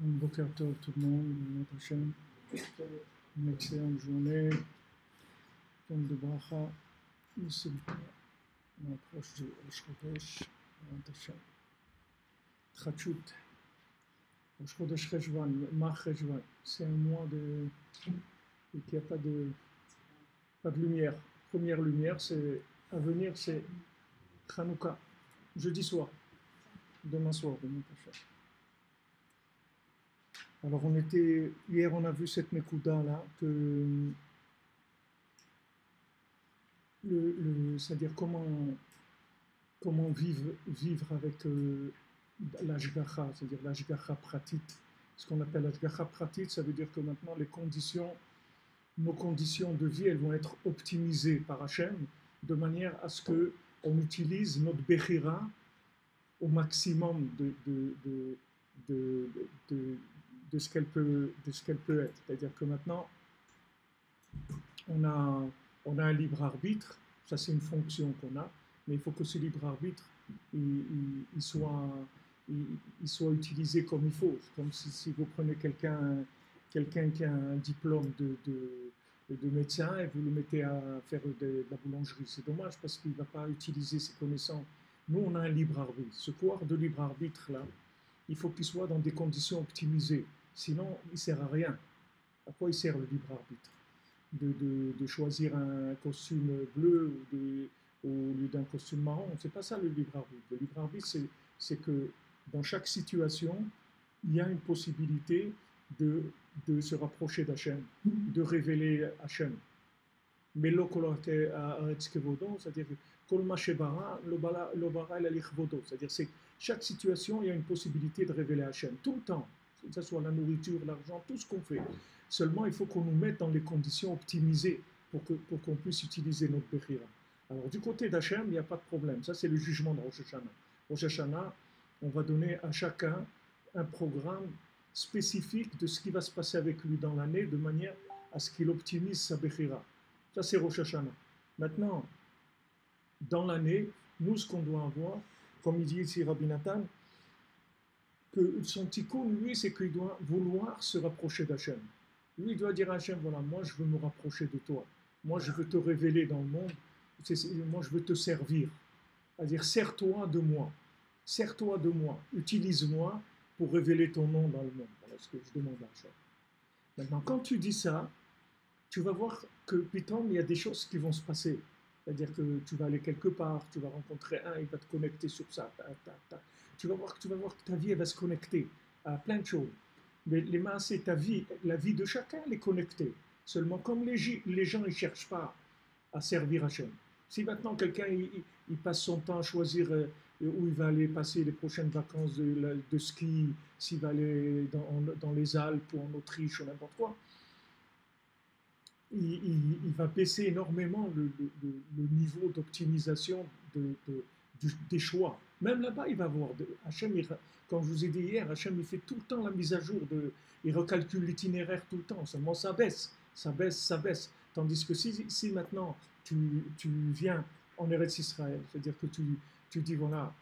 Boker Tov tout le monde, Bezrat Hashem. Une excellente journée, pleine de bracha, de simcha. On approche du Rosh Chodesh, Bezrat Hashem. Tchachut, Rosh Chodesh Cheshvan, Mar Cheshvan, c'est un mois qui n'a pas de lumière. Première lumière, c'est à venir, c'est Chanukah, jeudi soir, demain soir, Bezrat Hashem. Alors hier on a vu cette Nekuda là, que c'est-à-dire comment vivre avec l'ashgacha, c'est-à-dire l'ashgacha pratique. Ce qu'on appelle l'ashgacha pratique, ça veut dire que maintenant nos conditions de vie, elles vont être optimisées par Hachem, de manière à ce qu'on utilise notre bechira au maximum de ce qu'elle peut être. C'est-à-dire que maintenant, on a un libre arbitre, ça c'est une fonction qu'on a, mais il faut que ce libre arbitre il soit utilisé comme il faut. Comme si vous prenez quelqu'un qui a un diplôme de médecin et vous le mettez à faire de la boulangerie. C'est dommage parce qu'il ne va pas utiliser ses connaissances. Nous, on a un libre arbitre. Ce pouvoir de libre arbitre là, il faut qu'il soit dans des conditions optimisées. Sinon, il ne sert à rien. À quoi il sert le libre arbitre? De choisir un costume bleu au lieu d'un costume marron. C'est pas ça le libre arbitre. Le libre arbitre, c'est que dans chaque situation, il y a une possibilité de se rapprocher d'Hachem, de révéler Hachem. Mais c'est-à-dire c'est-à-dire c'est chaque situation, il y a une possibilité de révéler Hachem tout le temps, que ce soit la nourriture, l'argent, tout ce qu'on fait. Seulement, il faut qu'on nous mette dans les conditions optimisées pour qu'on puisse utiliser notre Bechira. Alors, du côté d'Hachem, il n'y a pas de problème. Ça, c'est le jugement de Rosh Hashanah. Rosh Hashanah, on va donner à chacun un programme spécifique de ce qui va se passer avec lui dans l'année, de manière à ce qu'il optimise sa Bechira. Ça, c'est Rosh Hashanah. Maintenant, dans l'année, nous, ce qu'on doit avoir, comme il dit ici Rabbi Nathan, que son tikkun, lui, c'est qu'il doit vouloir se rapprocher d'Hachem. Lui, il doit dire à Hachem, voilà, moi, je veux me rapprocher de toi. Moi, je veux te révéler dans le monde. Moi, je veux te servir. C'est-à-dire, sers-toi de moi. Sers-toi de moi. Utilise-moi pour révéler ton nom dans le monde. Voilà ce que je demande à Hachem. Maintenant, quand tu dis ça, tu vas voir que, putain, il y a des choses qui vont se passer. C'est-à-dire que tu vas aller quelque part, tu vas rencontrer un, il va te connecter sur ça. Tu vas voir que ta vie, elle va se connecter à plein de choses. Les masses, c'est ta vie, la vie de chacun, elle est connectée. Seulement, comme les gens ne cherchent pas à servir Hachem. Si maintenant quelqu'un il passe son temps à choisir où il va aller passer les prochaines vacances de ski, s'il va aller dans les Alpes ou en Autriche ou n'importe quoi, il va baisser énormément le niveau d'optimisation des choix. Même là-bas, il va voir. Hachem, comme je vous ai dit hier, Hachem, il fait tout le temps la mise à jour. Il recalcule l'itinéraire tout le temps. Seulement, ça baisse. Tandis que si maintenant, tu viens en Eretz Israël, c'est-à-dire que tu dis, voilà,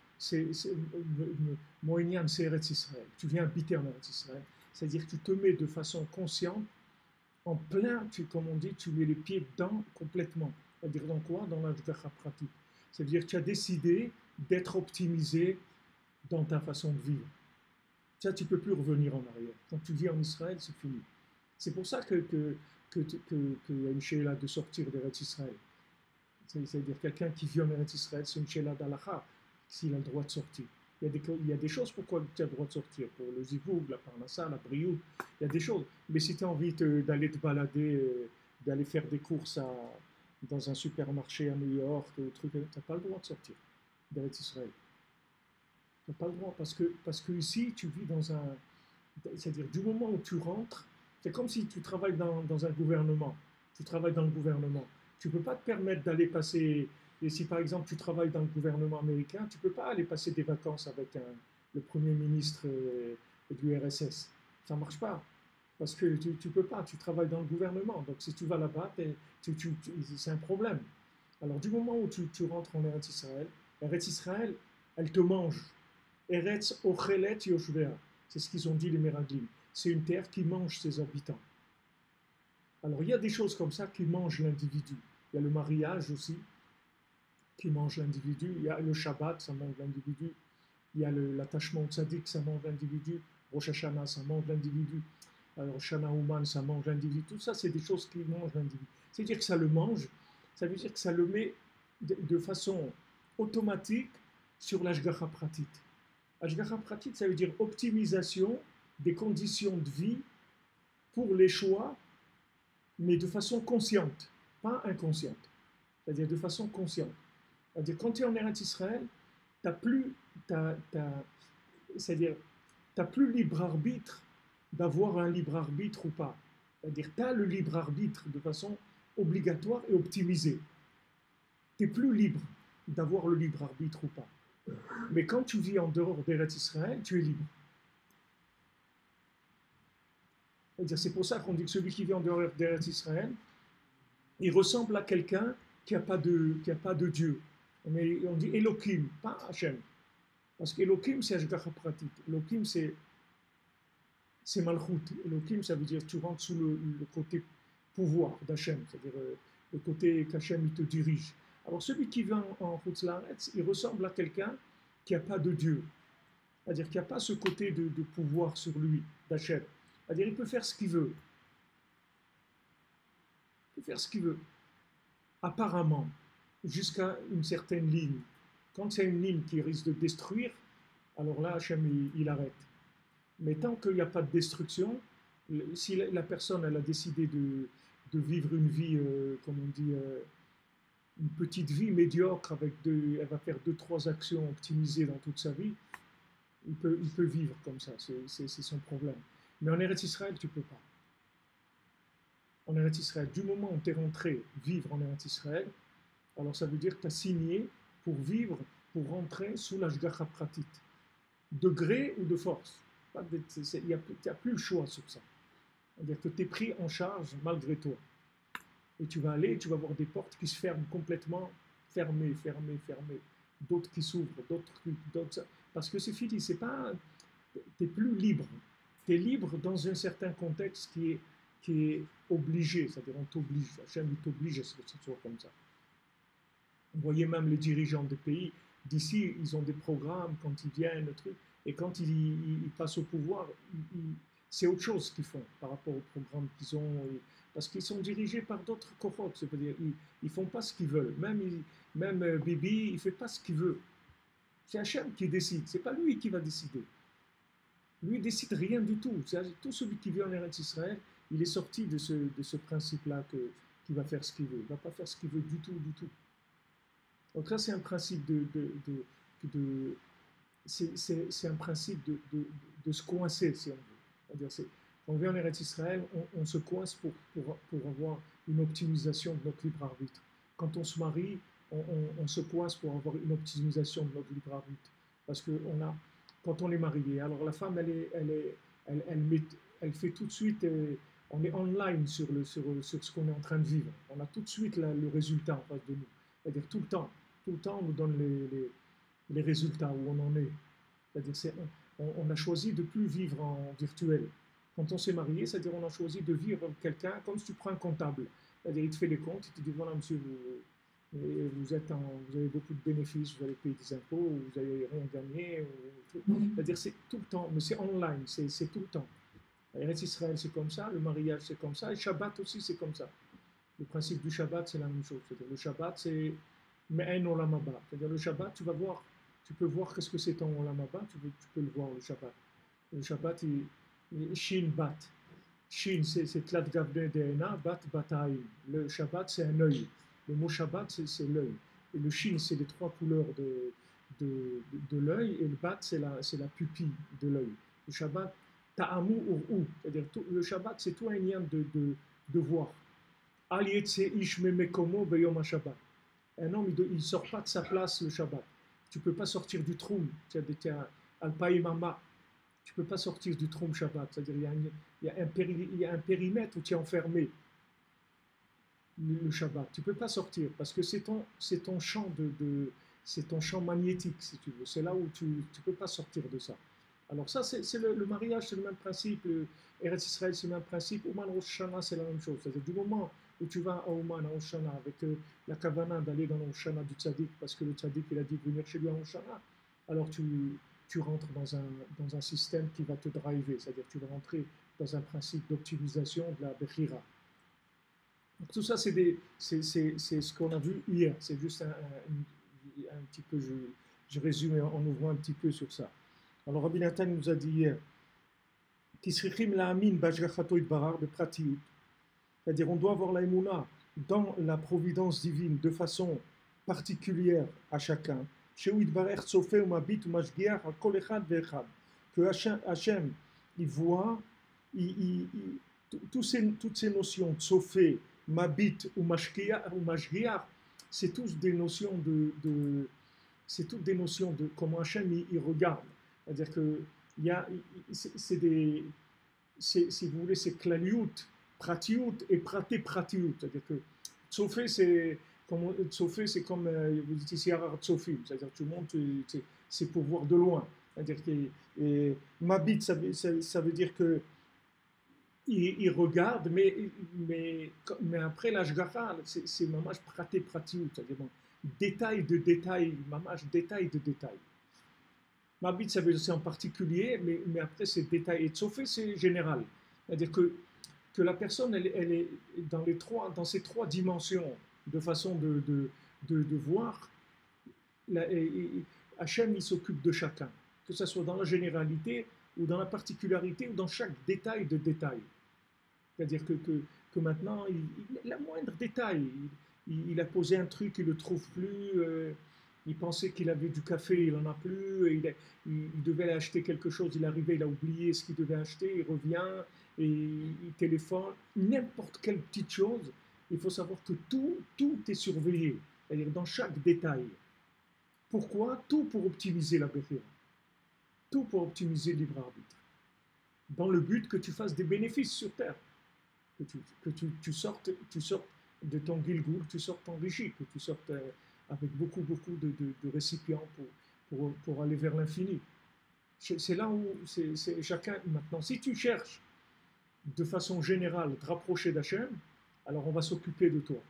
Moïnian, c'est Eretz Israël. Tu viens habiter en Eretz Israël. C'est-à-dire que tu te mets de façon consciente en plein, comme on dit, tu mets les pieds dedans complètement. C'est-à-dire dans quoi? Dans l'ashgacha pratique. C'est-à-dire que tu as décidé d'être optimisé dans ta façon de vivre. Ça, tu ne peux plus revenir en arrière. Quand tu vis en Israël, c'est fini. C'est pour ça qu'il y a une shéla de sortir d'Eretz Israël. C'est-à-dire quelqu'un qui vit en Eretz Israël, c'est une shéla d'Alacha, s'il a le droit de sortir. Il y a des choses pourquoi tu as le droit de sortir. Pour le zivoug, la parnassa, la brioud, il y a des choses. Mais si tu as envie d'aller te balader, d'aller faire des courses dans un supermarché à New York, tu n'as pas le droit de sortir d'Eretz Israël. Tu n'as pas le droit parce que ici, tu vis dans un... C'est-à-dire, du moment où tu rentres, c'est comme si tu travailles dans un gouvernement. Tu travailles dans le gouvernement. Tu ne peux pas te permettre d'aller passer... Et si par exemple tu travailles dans le gouvernement américain, tu ne peux pas aller passer des vacances avec le Premier ministre du RSS. Ça ne marche pas. Parce que tu ne peux pas, tu travailles dans le gouvernement. Donc si tu vas là-bas, c'est un problème. Alors du moment où tu rentres en Eretz Israël, elle te mange. Eretz Ochelet Yoshvea. C'est ce qu'ils ont dit les Meraglim. C'est une terre qui mange ses habitants. Alors il y a des choses comme ça qui mangent l'individu. Il y a le mariage aussi qui mange l'individu. Il y a le Shabbat, ça mange l'individu. Il y a l'attachement au tzaddik, ça mange l'individu. Rosh Hashanah, ça mange l'individu. Alors Shana Ouman, ça mange l'individu. Tout ça, c'est des choses qui mangent l'individu. C'est-à-dire que ça le mange, ça veut dire que ça le met de façon automatique sur l'Ashgacha Pratit. Ashgacha Pratit, ça veut dire optimisation des conditions de vie pour les choix, mais de façon consciente, pas inconsciente. C'est-à-dire de façon consciente. C'est-à-dire quand tu es en Eretz Israël, tu n'as plus, c'est-à-dire, t'as plus libre arbitre d'avoir un libre arbitre ou pas. C'est-à-dire tu as le libre arbitre de façon obligatoire et optimisée. Tu n'es plus libre d'avoir le libre arbitre ou pas. Mais quand tu vis en dehors d'Eretz Israël, tu es libre. C'est pour ça qu'on dit que celui qui vit en dehors d'Eretz Israël, il ressemble à quelqu'un qui n'a pas de Dieu. Mais on dit Elohim, pas Hachem. Parce qu'Elohim, c'est Ashgacha Pratit. Elohim, c'est Malchut. Elohim, ça veut dire tu rentres sous le côté pouvoir d'Hachem, c'est-à-dire le côté qu'Hachem il te dirige. Alors celui qui vit en Chutz La'aretz, il ressemble à quelqu'un qui n'a pas de Dieu. C'est-à-dire qu'il n'y a pas ce côté de pouvoir sur lui, d'Hachem. C'est-à-dire il peut faire ce qu'il veut. Il peut faire ce qu'il veut. Apparemment, jusqu'à une certaine ligne. Quand c'est une ligne qui risque de détruire, alors là, Hachem, il arrête. Mais tant qu'il n'y a pas de destruction, si la personne elle a décidé de vivre une vie, comme on dit, une petite vie médiocre, elle va faire 2-3 actions optimisées dans toute sa vie, il peut vivre comme ça, c'est son problème. Mais en Eretz Israël, tu ne peux pas. En Eretz Israël, du moment où tu es rentré vivre en Eretz Israël, alors ça veut dire que tu as signé pour vivre, pour rentrer sous l'Ashgacha Pratit, de gré ou de force. Il n'y a plus le choix sur ça. C'est-à-dire que tu es pris en charge malgré toi. Et tu vas aller, tu vas voir des portes qui se ferment complètement, fermées. D'autres qui s'ouvrent, d'autres. Parce que c'est fini, tu n'es plus libre. Tu es libre dans un certain contexte qui est obligé, c'est-à-dire on t'oblige, Hachem t'oblige à ce que ce soit comme ça. Vous voyez même les dirigeants des pays, d'ici, ils ont des programmes quand ils viennent, le truc, et quand ils passent au pouvoir, c'est autre chose qu'ils font par rapport aux programmes qu'ils ont, parce qu'ils sont dirigés par d'autres cohortes, c'est-à-dire ils ne font pas ce qu'ils veulent. Même Bibi, il ne fait pas ce qu'il veut. C'est Hachem qui décide, ce n'est pas lui qui va décider. Lui, il ne décide rien du tout. Tout celui qui vit en Eretz Israël, il est sorti de ce principe-là qu'il va faire ce qu'il veut. Il ne va pas faire ce qu'il veut du tout. Donc là, c'est un principe c'est un principe de se coincer, si on veut. C'est-à-dire, quand on vient en Eretz Israël, on se coince pour avoir une optimisation de notre libre arbitre. Quand on se marie, on se coince pour avoir une optimisation de notre libre arbitre. Parce que quand on est marié, alors la femme, elle fait tout de suite, on est online sur ce qu'on est en train de vivre. On a tout de suite le résultat en face de nous. C'est-à-dire tout le temps, on nous donne les résultats où on en est. C'est-à-dire on a choisi de ne plus vivre en virtuel. Quand on s'est marié, c'est-à-dire on a choisi de vivre avec quelqu'un comme si tu prends un comptable. C'est-à-dire il te fait les comptes, il te dit voilà monsieur, vous avez beaucoup de bénéfices, vous allez payer des impôts, vous n'allez rien gagner. C'est-à-dire c'est tout le temps, mais c'est online, c'est tout le temps. Eretz Israël c'est comme ça, le mariage c'est comme ça, et Shabbat aussi c'est comme ça. Le principe du Shabbat c'est la même chose. C'est-à-dire, le Shabbat c'est Me'en Olam Haba. C'est-à-dire le Shabbat, tu peux voir qu'est-ce que c'est ton Olam Haba, tu peux le voir le Shabbat. Le Shabbat, Shin Bat. Shin c'est Tlat Gavne De'ena, Bat Bata'im. Le Shabbat c'est un œil. Le mot Shabbat c'est l'œil. Et le Shin c'est les 3 couleurs de l'œil, et le Bat c'est la pupille de l'œil. Le Shabbat, Ta'amu Ur'u. C'est-à-dire le Shabbat c'est tout un lien de voir. Al Yetze Ish Memekomo Beyom HaShabbat. Un homme, il ne sort pas de sa place le Shabbat. Tu ne peux pas sortir du troum. Tu as Al-Païmama. Tu ne peux pas sortir du troum Shabbat. C'est-à-dire il y a un périmètre où tu es enfermé le Shabbat. Tu ne peux pas sortir parce que c'est ton champ c'est ton champ magnétique, si tu veux. C'est là où tu ne peux pas sortir de ça. Alors ça, c'est le mariage, c'est le même principe. Le Eretz Israël, c'est le même principe. Ouman Rosh Hashanah, c'est la même chose. C'est-à-dire du moment où tu vas à Ouman, à Rosh Hashanah, avec la kavana d'aller dans le Rosh Hashanah du tzaddik, parce que le tzaddik, il a dit de venir chez lui à Rosh Hashanah, alors tu rentres dans un système qui va te driver. C'est-à-dire tu vas rentrer dans un principe d'optimisation de la Bechira. Donc tout ça, c'est ce qu'on a vu hier. C'est juste un petit peu, je résume en ouvrant un petit peu sur ça. Alors Rabbi Nathan nous a dit hier, c'est-à-dire on doit avoir la émouna dans la providence divine de façon particulière à chacun. Que Hachem, il voit, toutes ces notions de Sofé, Mabit ou Mashgiach, c'est toutes des notions c'est toutes des notions de comment Hachem il regarde. C'est-à-dire que si vous voulez, c'est klaliout, pratiout et praté-pratiout. C'est-à-dire que Tsofé, c'est comme vous dites ici Harar Tsofim, c'est-à-dire que tu montes, c'est pour voir de loin. C'est-à-dire que Mabit, ça veut dire que il regarde, mais après l'ashgacha, c'est mamash praté-pratiout, c'est-à-dire bon, détail de détail, mamash détail de détail. Mabit, ça veut dire c'est en particulier, mais après c'est détail. Et Tsofé, c'est général. C'est-à-dire que la personne, elle est dans ces trois dimensions de façon de voir. Hachem, il s'occupe de chacun, que ce soit dans la généralité ou dans la particularité ou dans chaque détail de détail. C'est-à-dire que maintenant, la moindre détail, il a posé un truc, il ne le trouve plus. Il pensait qu'il avait du café, il n'en a plus. Il devait aller acheter quelque chose, il est arrivé, il a oublié ce qu'il devait acheter, il revient et il téléphone. N'importe quelle petite chose, il faut savoir que tout est surveillé, c'est-à-dire dans chaque détail. Pourquoi? Tout pour optimiser la Bechira. Tout pour optimiser le libre arbitre. Dans le but que tu fasses des bénéfices sur terre. Que tu sortes de ton Gilgoul, tu sortes enrichi, que tu sortes avec beaucoup de récipients pour aller vers l'infini. C'est là où c'est chacun maintenant. Si tu cherches de façon générale de te rapprocher d'Hachem, alors on va s'occuper de toi.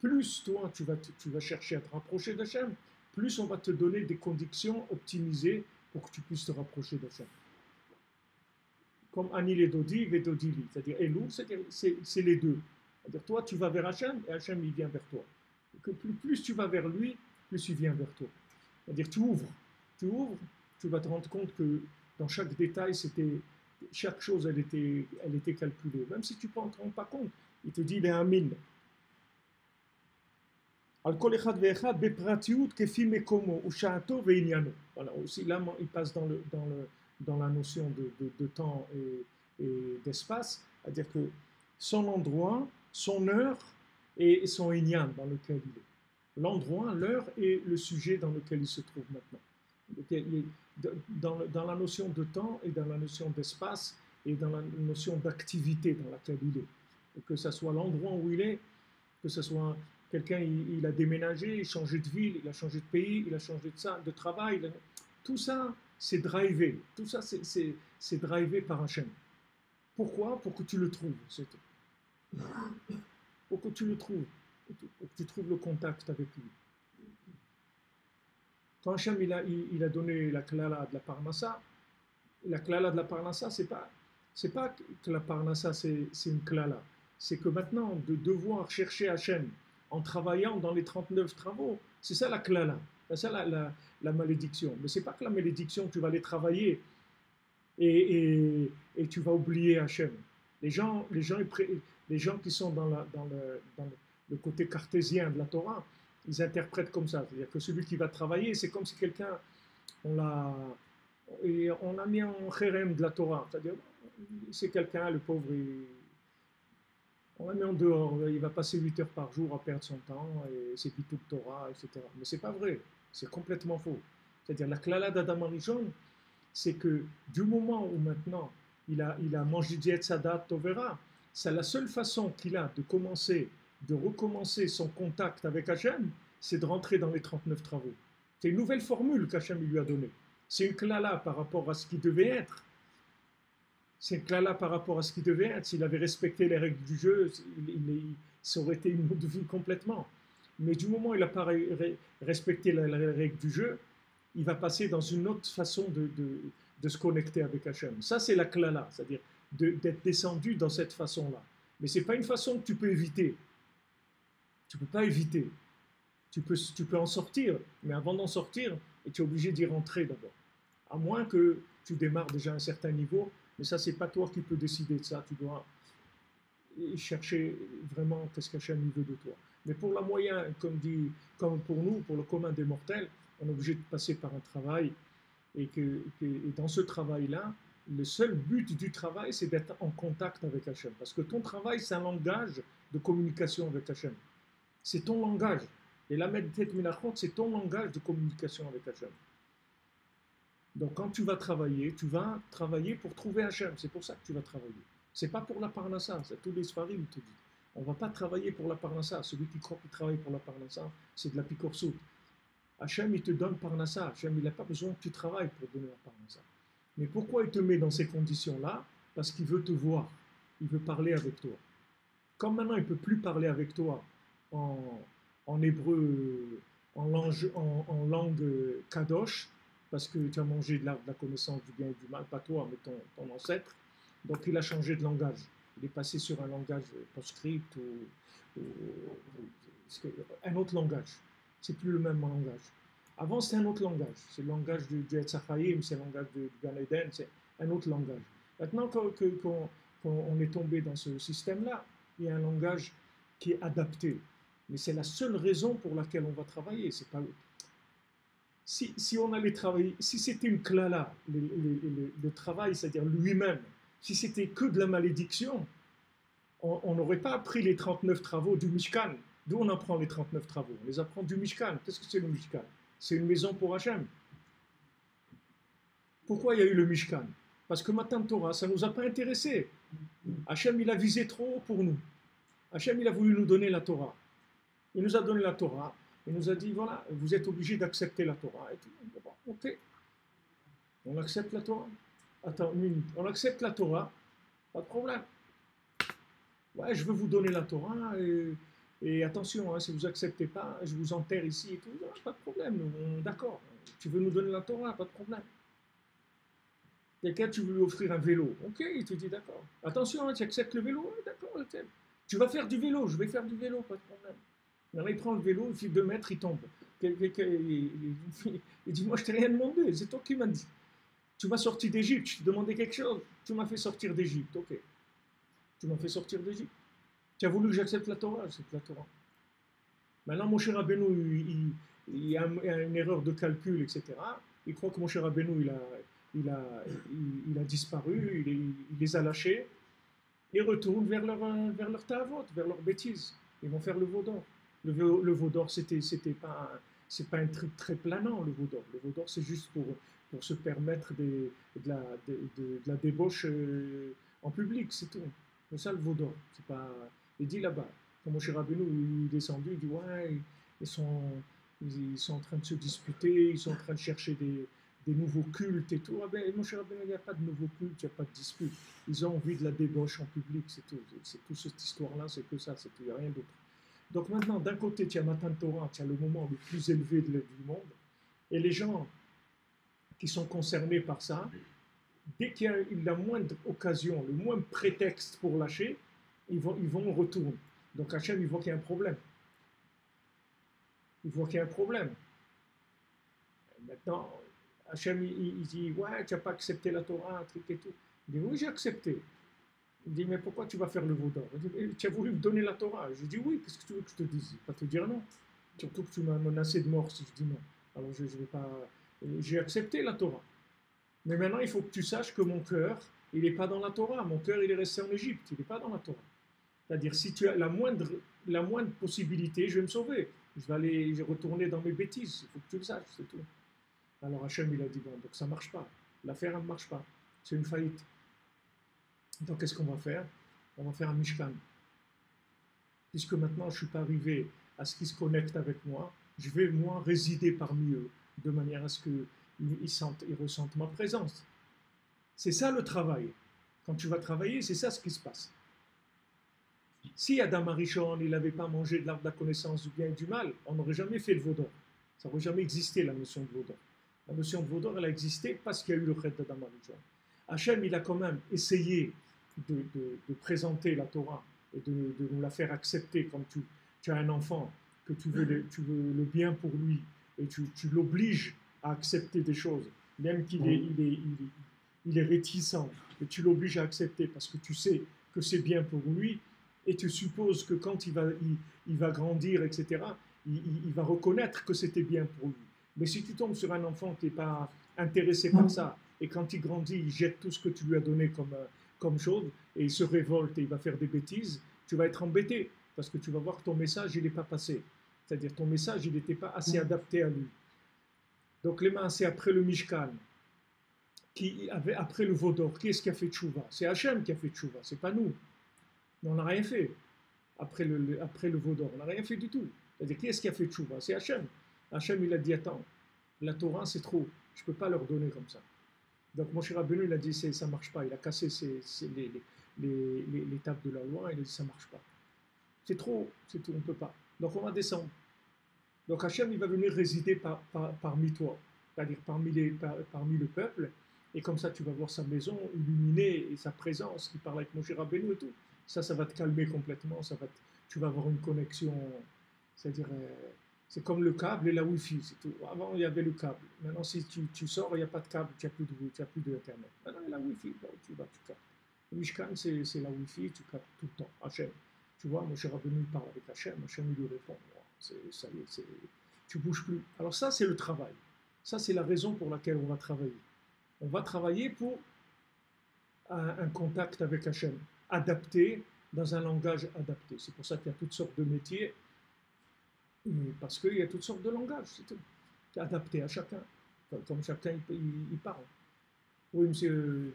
Plus toi tu vas chercher à te rapprocher d'Hachem, plus on va te donner des conditions optimisées pour que tu puisses te rapprocher d'Hachem. Comme Anil et Dodi, Vedodili, c'est-à-dire Elou, c'est les deux. C'est-à-dire toi tu vas vers Hachem et Hachem il vient vers toi. Et que plus tu vas vers lui, plus il vient vers toi. C'est-à-dire tu ouvres, tu vas te rendre compte que dans chaque détail, chaque chose elle était calculée. Même si tu ne te rends pas compte, il te dit il est un mille. Voilà, aussi là il passe dans la notion de temps et d'espace, c'est-à-dire que son endroit, son heure et son inyan dans lequel il est. L'endroit, l'heure et le sujet dans lequel il se trouve maintenant. Dans la notion de temps et dans la notion d'espace et dans la notion d'activité dans laquelle il est. Et que ce soit l'endroit où il est, que ce soit quelqu'un, il a déménagé, il a changé de ville, il a changé de pays, il a changé de travail, tout ça, c'est drivé. Tout ça, c'est drivé par Hachem. Pourquoi? Pour que tu le trouves. Pour que tu le trouves. Pour que tu trouves le contact avec lui. Quand Hachem il a donné la klala de la parnassa, la klala de la parnassa, c'est pas que la parnassa c'est une klala. C'est que maintenant, de devoir chercher Hachem en travaillant dans les 39 travaux, c'est ça la klala. C'est ça la malédiction. Mais c'est pas que la malédiction, tu vas aller travailler et tu vas oublier Hachem. Les gens qui sont dans le côté cartésien de la Torah, ils interprètent comme ça. C'est-à-dire que celui qui va travailler, c'est comme si quelqu'un, on l'a mis en chérem de la Torah. C'est-à-dire, c'est quelqu'un, le pauvre, on l'a mis en dehors, il va passer 8 heures par jour à perdre son temps, et c'est pitou de Torah, etc. Mais c'est pas vrai, c'est complètement faux. C'est-à-dire, la klala d'Adam Arishon, c'est que du moment où maintenant il a mangé Diet Sadat Tovera, c'est la seule façon qu'il a de recommencer son contact avec Hachem, c'est de rentrer dans les 39 travaux. C'est une nouvelle formule qu'Hachem lui a donnée. C'est une klala par rapport à ce qui devait être. C'est une klala par rapport à ce qui devait être. S'il avait respecté les règles du jeu, ça aurait été une autre vie complètement. Mais du moment où il n'a pas respecté les règles du jeu, il va passer dans une autre façon de se connecter avec Hachem. Ça, c'est la klala, c'est-à-dire d'être descendu dans cette façon-là. Mais ce n'est pas une façon que tu peux éviter. Tu ne peux pas éviter. Tu peux en sortir, mais avant d'en sortir, tu es obligé d'y rentrer d'abord. À moins que tu démarres déjà à un certain niveau, mais ça, c'est pas toi qui peux décider de ça. Tu dois chercher vraiment qu'est-ce qu'Hachem veut de toi. Mais pour la moyenne, comme pour nous, pour le commun des mortels, on est obligé de passer par un travail et dans ce travail-là, le seul but du travail, c'est d'être en contact avec Hachem. Parce que ton travail, c'est un langage de communication avec Hachem. C'est ton langage. Et la Medtet Minachot, c'est ton langage de communication avec Hachem. Donc quand tu vas travailler pour trouver Hachem. C'est pour ça que tu vas travailler. C'est pas pour la parnassa. C'est tous les Sfarim te disent. On ne va pas travailler pour la parnassa. Celui qui croit qu'il travaille pour la parnassa, c'est de la picorsoute. Hachem, il te donne parnassa. Hachem, il n'a pas besoin que tu travailles pour donner la parnassa. Mais pourquoi il te met dans ces conditions-là? Parce qu'il veut te voir. Il veut parler avec toi. Comme maintenant, il ne peut plus parler avec toi en hébreu, en langue kadosh, parce que tu as mangé de l'arbre de la connaissance du bien et du mal, pas toi, mais ton ancêtre. Donc il a changé de langage. Il est passé sur un langage post-script ou un autre langage. C'est plus le même langage. Avant, c'est un autre langage. C'est le langage du Etzachaïm, c'est le langage du Gan Eden, c'est un autre langage. Maintenant qu'on est tombé dans ce système-là, il y a un langage qui est adapté. Mais c'est la seule raison pour laquelle on va travailler. C'est pas... si on allait travailler, si c'était une klala, le travail, c'est-à-dire lui-même, si c'était que de la malédiction, on n'aurait pas appris les 39 travaux du Mishkan. D'où on apprend les 39 travaux? On les apprend du Mishkan. Qu'est-ce que c'est le Mishkan? C'est une maison pour Hachem. Pourquoi il y a eu le Mishkan? Parce que Matan Torah, ça ne nous a pas intéressés. Hachem, il a visé trop haut pour nous. Hachem, il a voulu nous donner la Torah. Il nous a donné la Torah. Il nous a dit, voilà, vous êtes obligés d'accepter la Torah. Et tout. Ok. On accepte la Torah. Attends une minute. On accepte la Torah. Pas de problème. Ouais, je veux vous donner la Torah. Et attention, hein, si vous n'acceptez pas, je vous enterre ici et tout. Non, pas de problème. D'accord. Tu veux nous donner la Torah. Pas de problème. Quelqu'un, tu veux lui offrir un vélo. Ok, il te dit d'accord. Attention, hein, tu acceptes le vélo. Ouais, d'accord. Tu vas faire du vélo. Je vais faire du vélo. Pas de problème. Alors, il prend le vélo, il fait 2 mètres, il tombe. Il dit, moi, je t'ai rien demandé, c'est toi qui m'as dit. Tu m'as sorti d'Égypte, je t'ai demandé quelque chose. Tu m'as fait sortir d'Égypte, ok. Tu m'as fait sortir d'Égypte. Tu as voulu que j'accepte la Torah, j'accepte la Torah. Maintenant, mon cher Rabbeinu, il y a une erreur de calcul, etc. Il croit que mon cher Rabbeinu, il a disparu, il les a lâchés. Ils retournent vers leur tavot, vers leur bêtise. Ils vont faire le veau d'or. Le veau d'or, c'est pas un truc très planant, le veau d'or. Le veau d'or, c'est juste pour se permettre de la débauche en public, c'est tout. C'est ça le veau d'or. C'est pas... Il dit là-bas, quand Moshe Rabbeinu est descendu, il dit ouais, ils sont en train de se disputer, ils sont en train de chercher des nouveaux cultes et tout. Ah ben, Moshe Rabbeinu, il n'y a pas de nouveaux cultes, il n'y a pas de dispute. Ils ont envie de la débauche en public, c'est tout. C'est toute cette histoire-là, c'est que ça, c'est tout, il n'y a rien d'autre. Donc maintenant, d'un côté, tu as Matan Torah, tu as le moment le plus élevé du monde, et les gens qui sont concernés par ça, dès qu'il y a la moindre occasion, le moindre prétexte pour lâcher, ils vont retourner. Donc Hachem, il voit qu'il y a un problème. Il voit qu'il y a un problème. Maintenant, Hachem, il dit, ouais, tu n'as pas accepté la Torah, un truc et tout. Il dit, oui, j'ai accepté. Il dit, mais pourquoi tu vas faire le veau d'or? Il dit, tu as voulu me donner la Torah. Je dis, oui, qu'est-ce que tu veux que je te dise? Je ne vais pas te dire non. Surtout que tu m'as menacé de mort si je dis non. Alors je vais pas... J'ai accepté la Torah. Mais maintenant, il faut que tu saches que mon cœur, il n'est pas dans la Torah. Mon cœur, il est resté en Égypte. Il n'est pas dans la Torah. C'est-à-dire, si tu as la moindre possibilité, je vais me sauver. Je vais aller retourner dans mes bêtises. Il faut que tu le saches, c'est tout. Alors Hachem, il a dit, bon, donc ça ne marche pas. L'affaire, elle ne marche pas. C'est une faillite. Donc, qu'est-ce qu'on va faire? On va faire un Mishkan. Puisque maintenant, je ne suis pas arrivé à ce qu'ils se connectent avec moi, je vais, moi, résider parmi eux, de manière à ce que ils ressentent ma présence. C'est ça le travail. Quand tu vas travailler, c'est ça ce qui se passe. Si Adam Arishon, il n'avait pas mangé de l'arbre de la connaissance du bien et du mal, on n'aurait jamais fait le Vaudor. Ça n'aurait jamais existé la notion de Vaudor. La notion de Vaudor, elle a existé parce qu'il y a eu le Chet d'Adam Arishon. Hachem, il a quand même essayé de présenter la Torah et de nous la faire accepter comme tu as un enfant, que tu veux le bien pour lui et tu l'obliges à accepter des choses, même qu'il est réticent, et tu l'obliges à accepter parce que tu sais que c'est bien pour lui et tu supposes que quand il va grandir, etc., il va reconnaître que c'était bien pour lui. Mais si tu tombes sur un enfant qui n'est pas intéressé par ça, et quand il grandit, il jette tout ce que tu lui as donné comme chose, et il se révolte et il va faire des bêtises, tu vas être embêté, parce que tu vas voir que ton message, il n'est pas passé. C'est-à-dire ton message, il n'était pas assez adapté à lui. Donc les mains, c'est après le Mishkan, après le Vaudor, qui est-ce qui a fait Tchouva? C'est Hachem qui a fait Tchouva, c'est pas nous. On n'a rien fait après le Vaudor, on n'a rien fait du tout. C'est-à-dire, qui est-ce qui a fait Tchouva? C'est Hachem. Hachem, il a dit, attends, la Torah, c'est trop, je ne peux pas leur donner comme ça. Donc Moshe Rabbeinu, il a dit, ça ne marche pas, il a cassé les tables de la loi, il a dit, ça ne marche pas. C'est trop, c'est tout, on ne peut pas. Donc on va descendre. Donc Hachem, il va venir résider parmi toi, c'est-à-dire parmi le peuple, et comme ça tu vas voir sa maison illuminée et sa présence qui parle avec Moshe Rabbeinu et tout. Ça va te calmer complètement, tu vas avoir une connexion, c'est-à-dire, c'est comme le câble et la Wi-Fi, c'est tout. Avant, il y avait le câble. Maintenant, si tu sors, il n'y a pas de câble, tu n'as plus d'Internet. Maintenant, il y a la Wi-Fi, bon, tu captes. Le Mishkan, c'est la Wi-Fi, tu captes tout le temps, Hachem. Tu vois, Moshe Rabbeinu parle avec Hachem, Hachem lui répond. Ça y est, tu ne bouges plus. Alors ça, c'est le travail. Ça, c'est la raison pour laquelle on va travailler. On va travailler pour un contact avec Hachem, adapté, dans un langage adapté. C'est pour ça qu'il y a toutes sortes de métiers, parce qu'il y a toutes sortes de langages, c'est tout, adapté à chacun, comme chacun il parle. Oui, monsieur.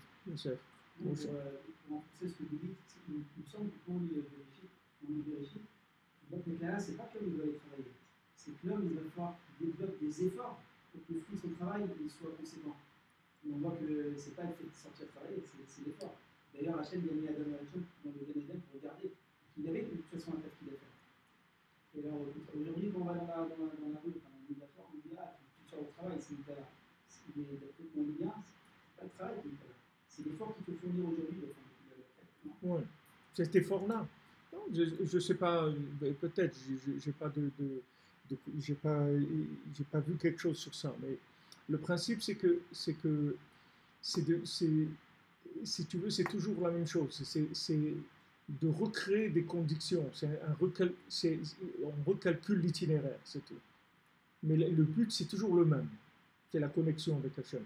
Pour c'est ce que vous dites, il me semble que quand on y vérifie, donc là, c'est pas que l'homme doit aller travailler, c'est que l'homme, il va falloir développer des efforts pour que le fruit de son travail soit conséquent. Et on voit que c'est pas le fait de sortir travailler, c'est l'effort. D'ailleurs, Hachem, il a mis Adam Arishon dans le Gan Eden pour regarder. Il avait de toute façon un taf qu'il a fait. Et alors, aujourd'hui, quand on va dans la rue, quand on dit d'accord, on dit ah, tu sors au travail, c'est une talent. Mais d'après qu'on dit bien, c'est pas le travail qui est une talent. C'est l'effort qu'il faut fournir aujourd'hui. Oui, cet effort-là. Je ne sais pas, peut-être, j'ai pas j'ai pas vu quelque chose sur ça, mais le principe, c'est que si tu veux, c'est toujours la même chose. C'est de recréer des conditions. On recalcule l'itinéraire, c'est tout. Mais le but, c'est toujours le même. C'est la connexion avec Hachem.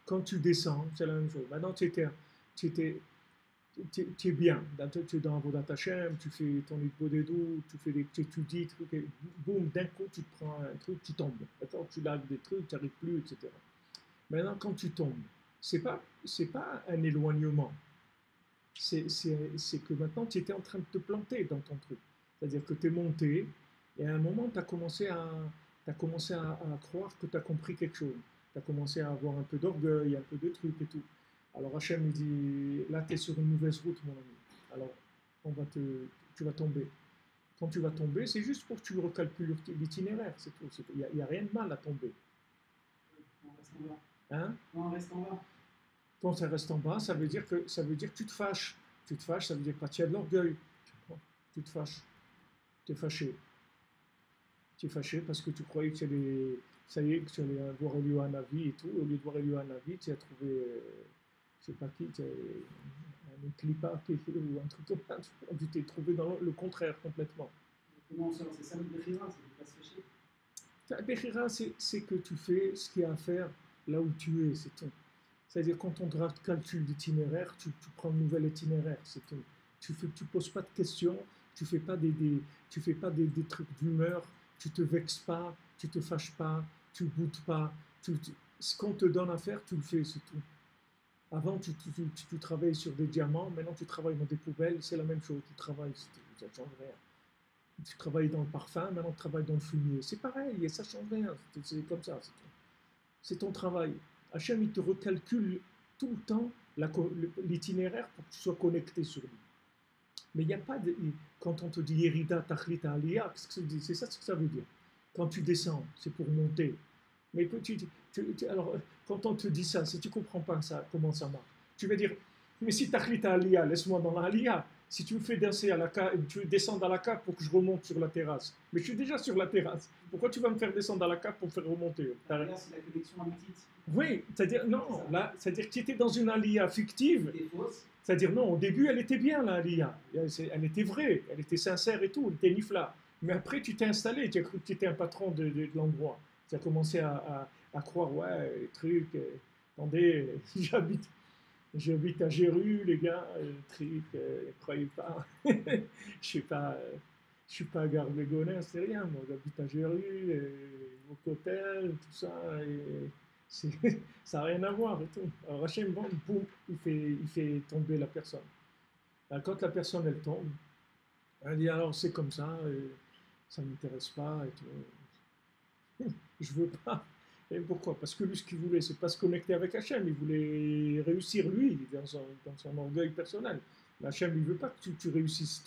Quand tu descends, c'est la même chose. Maintenant, tu es bien. Tu es dans Avodat Hachem, tu fais ton Hitbodedut, tu étudies, et boum, d'un coup, tu te prends un truc, tu tombes. D'accord, tu laves des trucs, tu n'arrives plus, etc. Maintenant, quand tu tombes, c'est pas un éloignement. C'est que maintenant, tu étais en train de te planter dans ton truc. C'est-à-dire que tu es monté, et à un moment, tu as commencé à croire que tu as compris quelque chose. Tu as commencé à avoir un peu d'orgueil, un peu de trucs et tout. Alors Hachem il dit, là tu es sur une mauvaise route mon ami. Alors tu vas tomber. Quand tu vas tomber, c'est juste pour que tu recalcules l'itinéraire, c'est tout. Il n'y a rien de mal à tomber. On reste en bas. Hein? On reste en bas. Quand ça reste en bas, ça veut dire que tu te fâches. Tu te fâches, ça veut dire que tu as de l'orgueil. Tu te fâches. Tu es fâché. Tu es fâché parce que tu croyais que ça y est, que tu allais voir Eliyahu Hanavi et tout. Au lieu de voir Eliyahu Hanavi, tu as trouvé, je ne sais pas qui, un clipa ou un truc comme ça. Tu t'es trouvé dans le contraire complètement. Comment on sort? C'est ça le Bechira, c'est de ne pas se fâcher. Le Bechira, c'est que tu fais ce qu'il y a à faire là où tu es, c'est tout. C'est-à-dire quand on te calcule l'itinéraire, tu prends un nouvel itinéraire, c'est tout. Tu poses pas de questions, tu fais pas des trucs d'humeur, tu te vexes pas, tu te fâches pas, tu boudes pas. Ce qu'on te donne à faire, tu le fais, c'est tout. Avant, tu travaillais sur des diamants, maintenant tu travailles dans des poubelles, c'est la même chose, tu travailles, ça ne change rien. Tu travailles dans le parfum, maintenant tu travailles dans le fumier. C'est pareil, et ça ne change rien, c'est comme ça, c'est tout. c'est ton travail. Hachem, il te recalcule tout le temps l'itinéraire pour que tu sois connecté sur lui. Mais il n'y a pas de. Quand on te dit Yerida, Tachlita, Aliyah, c'est ça ce que ça veut dire. Quand tu descends, c'est pour monter. Mais alors, quand on te dit ça, si tu ne comprends pas ça, comment ça marche, tu vas dire, mais si Tachlita Aliyah, laisse-moi dans la Aliyah. Si tu me fais danser à la cave, tu descends dans la cave pour que je remonte sur la terrasse. Mais je suis déjà sur la terrasse. Pourquoi tu vas me faire descendre dans la cave pour me faire remonter? Aliyah, c'est la connexion amitié. Oui, c'est-à-dire, non, là, c'est-à-dire que tu étais dans une Aliyah fictive. C'est-à-dire, non, au début, elle était bien, la Aliyah. Elle était vraie, elle était sincère et tout, elle était nifla. Mais après, tu t'es installé, tu as cru que tu étais un patron de l'endroit. Tu as commencé à croire, ouais, les trucs, attendez, j'habite à Jéru, les gars, truc, croyez pas. Je suis pas à Gare Bégonin, c'est rien, moi, j'habite à Jéru, au Cotel, tout ça, et ça n'a rien à voir et tout. Alors Hachem, boum, il fait tomber la personne. Alors, quand la personne, elle tombe, elle dit alors c'est comme ça, ça ne m'intéresse pas et tout. Je veux pas. Et pourquoi? Parce que lui, ce qu'il voulait, c'est pas se connecter avec Hachem, il voulait réussir lui, dans son orgueil personnel. Mais Hachem, il veut pas que tu réussisses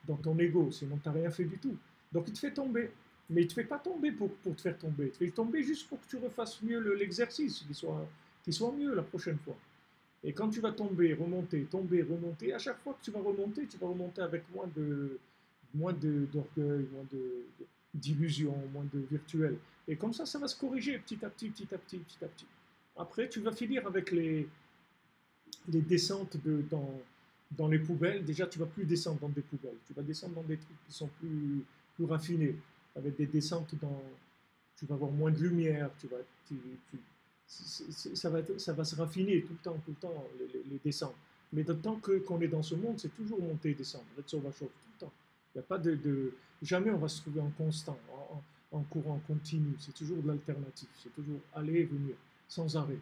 dans ton ego, sinon tu n'as rien fait du tout. Donc il te fait tomber. Mais il ne te fait pas tomber pour te faire tomber. Il te fait tomber juste pour que tu refasses mieux l'exercice, qu'il soit mieux la prochaine fois. Et quand tu vas tomber, remonter, à chaque fois que tu vas remonter avec moins d'orgueil, d'illusion, moins de virtuel. Et comme ça va se corriger petit à petit. Après, tu vas finir avec les descentes dans les poubelles. Déjà, tu ne vas plus descendre dans des poubelles. Tu vas descendre dans des trucs qui sont plus raffinés, avec des descentes tu vas avoir moins de lumière, ça va se raffiner tout le temps, les descentes. Mais tant qu'on est dans ce monde, c'est toujours monter et descendre, tout le temps. Il n'y a pas jamais on va se trouver en constant, en courant continu, c'est toujours de l'alternative, c'est toujours aller et venir, sans arrêt.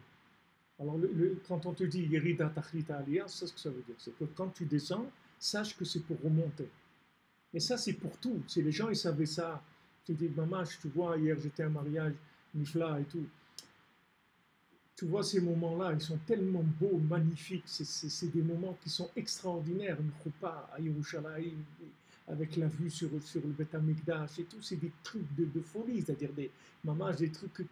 Alors quand on te dit Yerida Tachlita Aliyah, c'est ce que ça veut dire, c'est que quand tu descends, sache que c'est pour remonter. Et ça, c'est pour tout. C'est les gens, ils savaient ça. Tu dis, maman, tu vois, hier j'étais à un mariage, Nifla et tout. Tu vois, ces moments-là, ils sont tellement beaux, magnifiques. C'est des moments qui sont extraordinaires. Une choupa à Yerushalayim, avec la vue sur le Beth Amikdash et tout. C'est des trucs de folie. C'est-à-dire, maman, des trucs que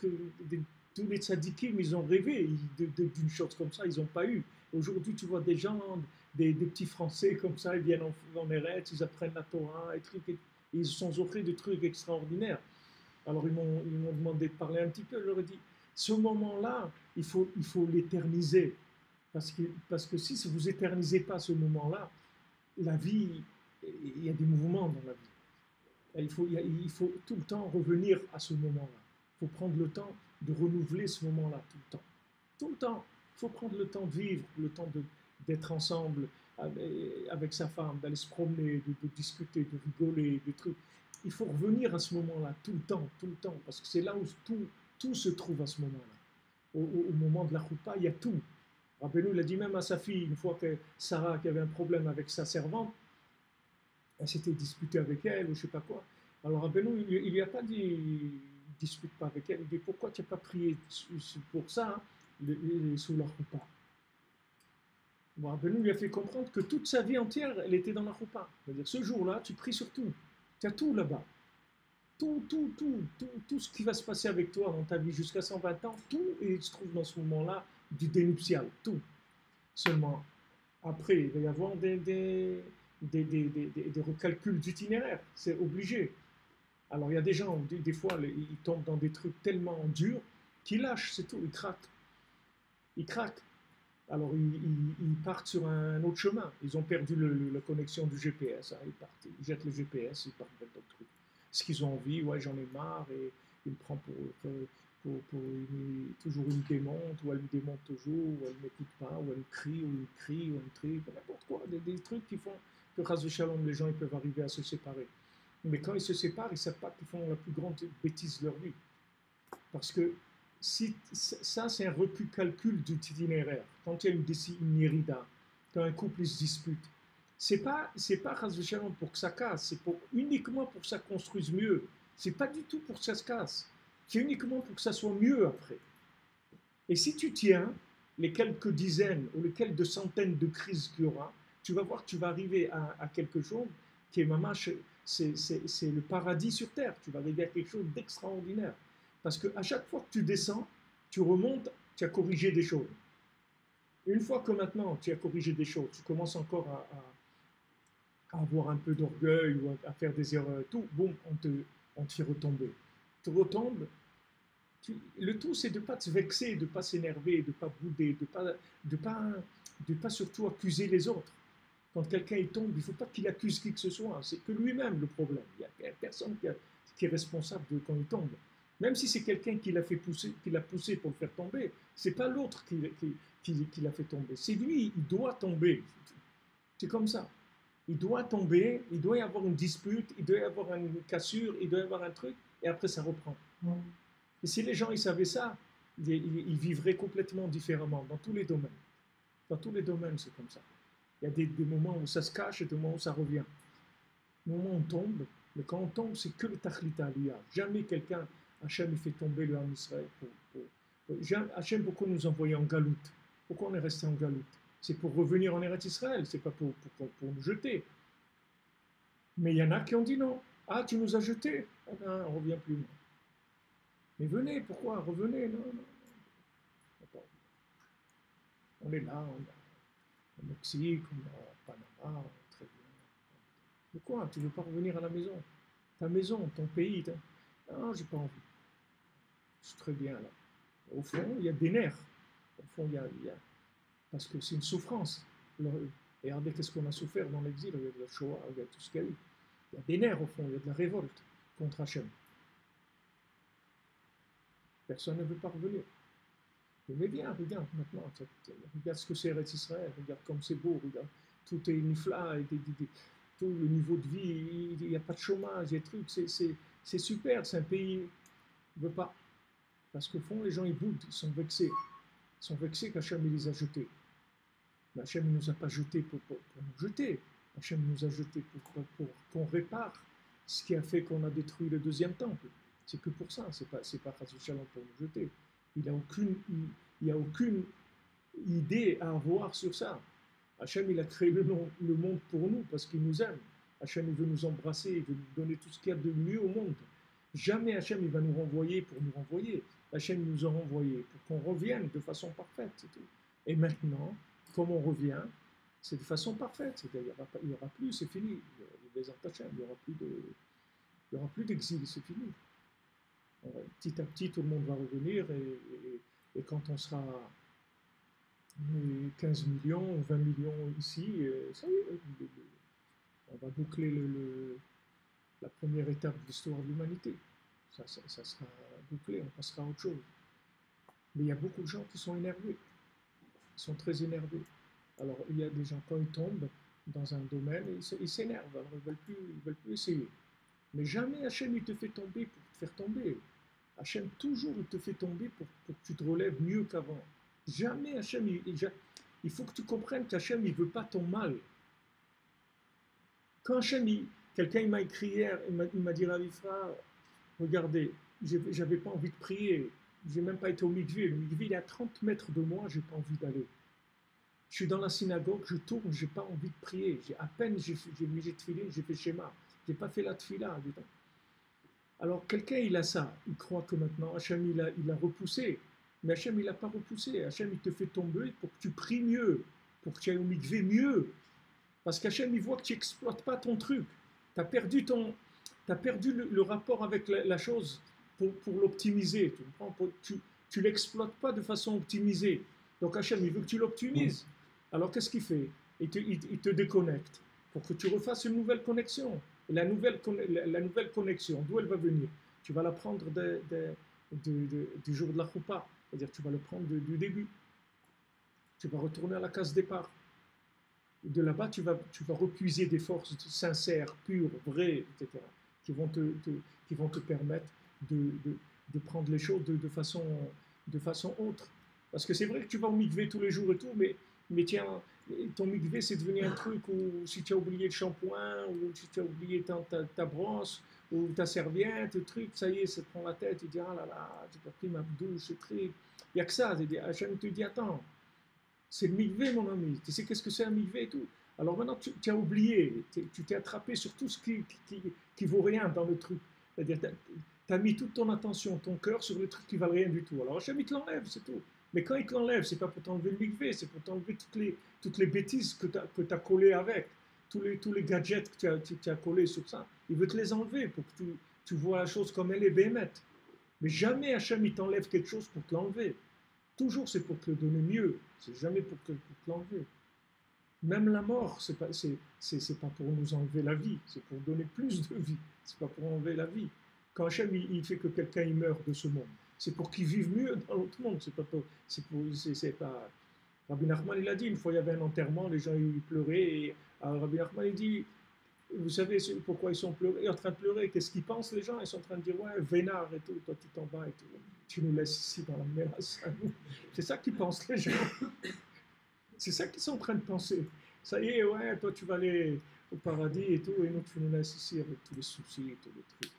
tous les tzadikim, ils ont rêvé d'une chose comme ça, ils n'ont pas eu. Aujourd'hui, tu vois des gens, des petits Français comme ça, ils viennent en Eretz, ils apprennent la Torah, et ils se sont offrés des trucs extraordinaires. Alors ils m'ont demandé de parler un petit peu, je leur ai dit, ce moment-là, il faut l'éterniser. Parce que si vous n'éternisez pas ce moment-là, la vie, il y a des mouvements dans la vie. Il faut tout le temps revenir à ce moment-là. Il faut prendre le temps de renouveler ce moment-là tout le temps. Tout le temps. Il faut prendre le temps de vivre, le temps d'être ensemble avec sa femme, d'aller se promener, de discuter, de rigoler, de trucs. Il faut revenir à ce moment-là tout le temps, parce que c'est là où tout se trouve à ce moment-là. Au moment de la choupa, il y a tout. Rabbeinu, il a dit même à sa fille, une fois que Sarah, qui avait un problème avec sa servante, elle s'était disputée avec elle, ou je ne sais pas quoi. Alors Rabbeinu, il ne lui a pas dit, dispute pas avec elle, il dit, pourquoi tu n'as pas prié pour ça, sous la choupa? Bon, Rabbeinu lui a fait comprendre que toute sa vie entière, elle était dans la choupa. C'est-à-dire, ce jour-là, tu pries sur tout. Tu as tout là-bas. Tout ce qui va se passer avec toi dans ta vie jusqu'à 120 ans, tout se trouve dans ce moment-là du dénuptial, tout. Seulement, après, il va y avoir des recalculs d'itinéraire, c'est obligé. Alors, il y a des gens, des fois, ils tombent dans des trucs tellement durs qu'ils lâchent, c'est tout, ils craquent. Alors, ils partent sur un autre chemin. Ils ont perdu la connexion du GPS. Hein. Ils jettent le GPS, ils partent vers d'autres trucs. Ce qu'ils ont envie, ouais, j'en ai marre, et il me prend toujours une démonte, ou elle me démonte toujours, ou elle ne m'écoute pas, ou elle me crie, ou elle me crie, n'importe quoi. Des trucs qui font que, ras de shalom, les gens ils peuvent arriver à se séparer. Mais quand ils se séparent, ils ne savent pas qu'ils font la plus grande bêtise de leur vie. Parce que ça, c'est un recalcul d'itinéraire. Quand il y a une irida, quand un couple se dispute, c'est pas pour que ça casse, c'est uniquement pour que ça construise mieux. C'est pas du tout pour que ça se casse. C'est uniquement pour que ça soit mieux après. Et si tu tiens les quelques dizaines ou les quelques centaines de crises qu'il y aura, tu vas voir que tu vas arriver à quelque chose qui est mamache, c'est le paradis sur terre. Tu vas arriver à quelque chose d'extraordinaire. Parce qu'à chaque fois que tu descends, tu remontes, tu as corrigé des choses. Une fois que maintenant tu as corrigé des choses, tu commences encore à avoir un peu d'orgueil ou à faire des erreurs et tout, bon, on te fait retomber. Tu retombes, le tout c'est de ne pas te vexer, de ne pas s'énerver, de ne pas bouder, de pas surtout accuser les autres. Quand quelqu'un tombe, il ne faut pas qu'il accuse qui que ce soit, c'est que lui-même le problème. Il n'y a personne qui est responsable de quand il tombe. Même si c'est quelqu'un qui l'a poussé pour le faire tomber, c'est pas l'autre qui l'a fait tomber. C'est lui, il doit tomber. C'est comme ça. Il doit tomber, il doit y avoir une dispute, il doit y avoir une cassure, il doit y avoir un truc, et après ça reprend. Et si les gens ils savaient ça, ils vivraient complètement différemment dans tous les domaines. Dans tous les domaines, c'est comme ça. Il y a des moments où ça se cache et des moments où ça revient. Au moment où on tombe, mais quand on tombe, c'est que le tachlita aliyah. Jamais quelqu'un, Hachem, il fait tomber le Ham Israël. Hachem, pourquoi nous envoyer en galoute? Pourquoi on est resté en galoute? C'est pour revenir en Eretz Israël, c'est pas pour nous jeter. Mais il y en a qui ont dit non. Ah, tu nous as jetés. Ah ben, on ne revient plus. Non. Mais venez, pourquoi? Revenez. Non, non. On est là, on est au Mexique, on est au Panama, très bien. Pourquoi? Tu ne veux pas revenir à la maison? Ta maison, ton pays. Ah, j'ai pas envie. Je suis très bien là. Au fond, il y a des nerfs. Au fond, il y a parce que c'est une souffrance. Et regardez qu'est-ce qu'on a souffert dans l'exil, il y a de la Shoah, il y a tout ce qu'il y a eu. Il y a des nerfs au fond, il y a de la révolte contre Hachem. Personne ne veut pas revenir. Mais viens, regarde maintenant, regarde ce que c'est Eretz Israël, regarde comme c'est beau, regarde, tout est nifla, tout le niveau de vie, il n'y a pas de chômage, il y a des trucs, c'est super, c'est un pays, il ne veut pas. Parce qu'au fond, les gens, ils boudent, ils sont vexés. Ils sont vexés qu'Hachem les a jetés. Mais Hachem ne nous a pas jetés pour nous jeter. Hachem nous a jetés pour qu'on répare ce qui a fait qu'on a détruit le deuxième temple. C'est que pour ça, c'est pas Shalom pour nous jeter. Il n'y a aucune idée à avoir sur ça. Hachem, il a créé le monde pour nous parce qu'il nous aime. Hachem, il veut nous embrasser, il veut nous donner tout ce qu'il y a de mieux au monde. Jamais Hachem, il va nous renvoyer pour nous renvoyer. Hachem nous a renvoyés pour qu'on revienne de façon parfaite, c'est tout. Et maintenant, comme on revient, c'est de façon parfaite. C'est-à-dire, il n'y aura plus, c'est fini. Les Hachem, il n'y aura plus d'exil, c'est fini. Petit à petit, tout le monde va revenir et quand on sera 15 millions ou 20 millions ici, ça y est, on va boucler la première étape de l'histoire de l'humanité. Ça sera bouclé, on passera à autre chose. Mais il y a beaucoup de gens qui sont énervés. Ils sont très énervés. Alors, il y a des gens, quand ils tombent dans un domaine, ils s'énervent. Alors, ils ne veulent plus essayer. Mais jamais Hachem, il te fait tomber pour te faire tomber. Hachem, toujours, il te fait tomber pour que tu te relèves mieux qu'avant. Jamais Hachem, il faut que tu comprennes qu'Hachem, il ne veut pas ton mal. Quand Hachem, quelqu'un m'a écrit hier, il m'a dit, Ravifra, regardez, j'avais pas envie de prier, j'ai même pas été au mikvé. Le mikvé, il est à 30 mètres de moi, j'ai pas envie d'aller. Je suis dans la synagogue, je tourne, j'ai pas envie de prier. À peine j'ai mis les tefilines, j'ai fait schéma. J'ai pas fait la tefila. Alors quelqu'un, il a ça, il croit que maintenant, Hachem, il a repoussé. Mais Hachem, il n'a pas repoussé. Hachem, il te fait tomber pour que tu pries mieux, pour que tu ailles au mikvé mieux. Parce qu'Hachem, il voit que tu n'exploites pas ton truc. Tu as perdu le rapport avec la chose pour l'optimiser. Tu ne l'exploites pas de façon optimisée. Donc Hachem, il veut que tu l'optimises. Alors qu'est-ce qu'il fait? Il te déconnecte pour que tu refasses une nouvelle connexion. Et la nouvelle connexion, d'où elle va venir? Tu vas la prendre du jour de la choupa. C'est-à-dire tu vas le prendre du début. Tu vas retourner à la case départ. De là-bas, tu vas repuiser des forces sincères, pures, vraies, etc., qui vont te permettre de prendre les choses de façon autre. Parce que c'est vrai que tu vas au mikvé tous les jours et tout, mais tiens, ton mikvé, c'est devenu un truc où si tu as oublié le shampoing, ou si tu as oublié ta brosse, ou ta serviette, le truc, ça y est, ça te prend la tête, tu dis, ah là là, j'ai pas pris ma douche, ce truc. Il n'y a que ça, Hachem te dit, attends, c'est le mikvé, mon ami, tu sais qu'est-ce que c'est un mikvé et tout. Alors maintenant, tu as oublié, tu t'es attrapé sur tout ce qui vaut rien dans le truc. C'est-à-dire, tu as mis toute ton attention, ton cœur sur les trucs qui valent rien du tout. Alors Hachem, il te l'enlève, c'est tout. Mais quand il te l'enlève, c'est pas pour t'enlever le mikvé, c'est pour t'enlever toutes les bêtises que tu as collées avec, tous les gadgets que tu as collés sur ça. Il veut te les enlever pour que tu vois la chose comme elle est bémette. Mais jamais Hachem, il t'enlève quelque chose pour te l'enlever. Toujours, c'est pour te le donner mieux. C'est jamais pour te l'enlever. Même la mort, c'est pas pour nous enlever la vie, c'est pour donner plus de vie. C'est pas pour enlever la vie. Quand Hachem, il fait que quelqu'un il meurt de ce monde, c'est pour qu'il vive mieux dans l'autre monde. C'est pas. Rabbi Nachman, il a dit, une fois il y avait un enterrement, les gens ils pleuraient, et Rabbi Nachman il dit, vous savez pourquoi ils sont en train de pleurer, qu'est-ce qu'ils pensent les gens? Ils sont en train de dire, ouais, vénard et tout, toi tu t'en vas et tout, tu nous laisses ici dans la mélasse. C'est ça qu'ils pensent les gens. C'est ça qu'ils sont en train de penser. Ça y est, ouais, toi tu vas aller au paradis et tout, et nous tu nous laisses ici avec tous les soucis, tous les trucs.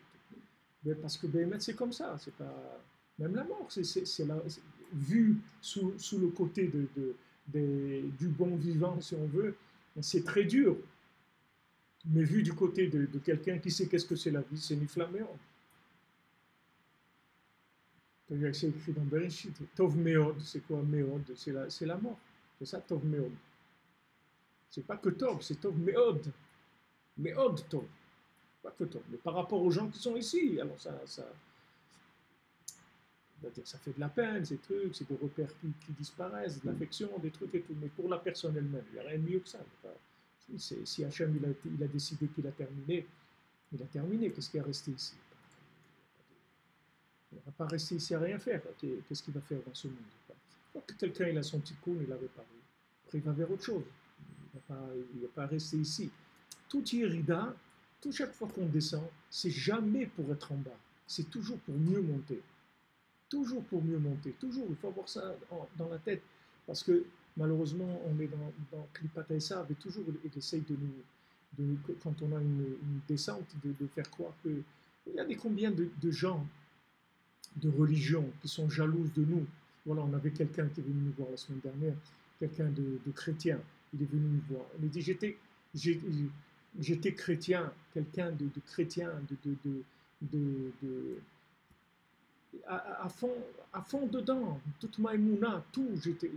Mais parce que Béhémet, c'est comme ça, c'est pas. Même la mort, vu sous le côté du bon vivant, si on veut, c'est très dur. Mais vu du côté de quelqu'un qui sait qu'est-ce que c'est la vie, c'est Niflaméon. C'est écrit dans Bereshit. Tov Meod, c'est quoi Meod? C'est la mort. C'est ça, Tov Meod. C'est pas que Tov, c'est Tov Meod. Meod Tov. Pas que Tov. Mais par rapport aux gens qui sont ici, alors ça fait de la peine, ces trucs, c'est des repères qui disparaissent, de l'affection, des trucs et tout. Mais pour la personne elle-même, il n'y a rien de mieux que ça. Si Hachem il a décidé qu'il a terminé, il a terminé. Qu'est-ce qu'il a resté ici? Il ne va pas rester ici à rien faire. Qu'est-ce qu'il va faire dans ce monde? Quand quelqu'un il a son petit coup, il l'a réparé. Après il va vers autre chose. Il ne va pas rester ici. Tout Yérida, tout chaque fois qu'on descend, c'est jamais pour être en bas. C'est toujours pour mieux monter. Toujours pour mieux monter. Toujours, il faut avoir ça dans la tête. Parce que malheureusement, on est dans Klipat Esav et toujours il essaye quand on a une descente, de faire croire que. Il y a combien de gens de religions qui sont jalouses de nous. Voilà, on avait quelqu'un qui est venu nous voir la semaine dernière, quelqu'un de chrétien. Il est venu nous voir. Il me dit j'étais chrétien, quelqu'un de chrétien, à fond dedans, toute ma émouna, tout, j'étais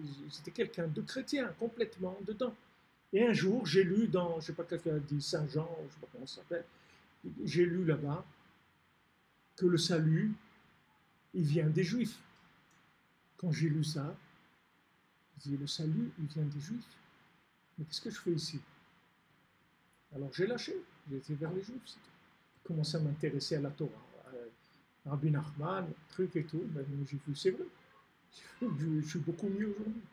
quelqu'un de chrétien, complètement dedans. Et un jour, j'ai lu dans, je ne sais pas quelqu'un a dit Saint-Jean, je ne sais pas comment ça s'appelle, j'ai lu là-bas que le salut, il vient des Juifs. Quand j'ai lu ça, j'ai dit le salut, il vient des Juifs. Mais qu'est-ce que je fais ici? Alors j'ai lâché, j'ai été vers les Juifs. J'ai commencé à m'intéresser à la Torah. Rabbi Nachman, truc et tout, ben, j'ai vu, c'est vrai. Je suis beaucoup mieux aujourd'hui.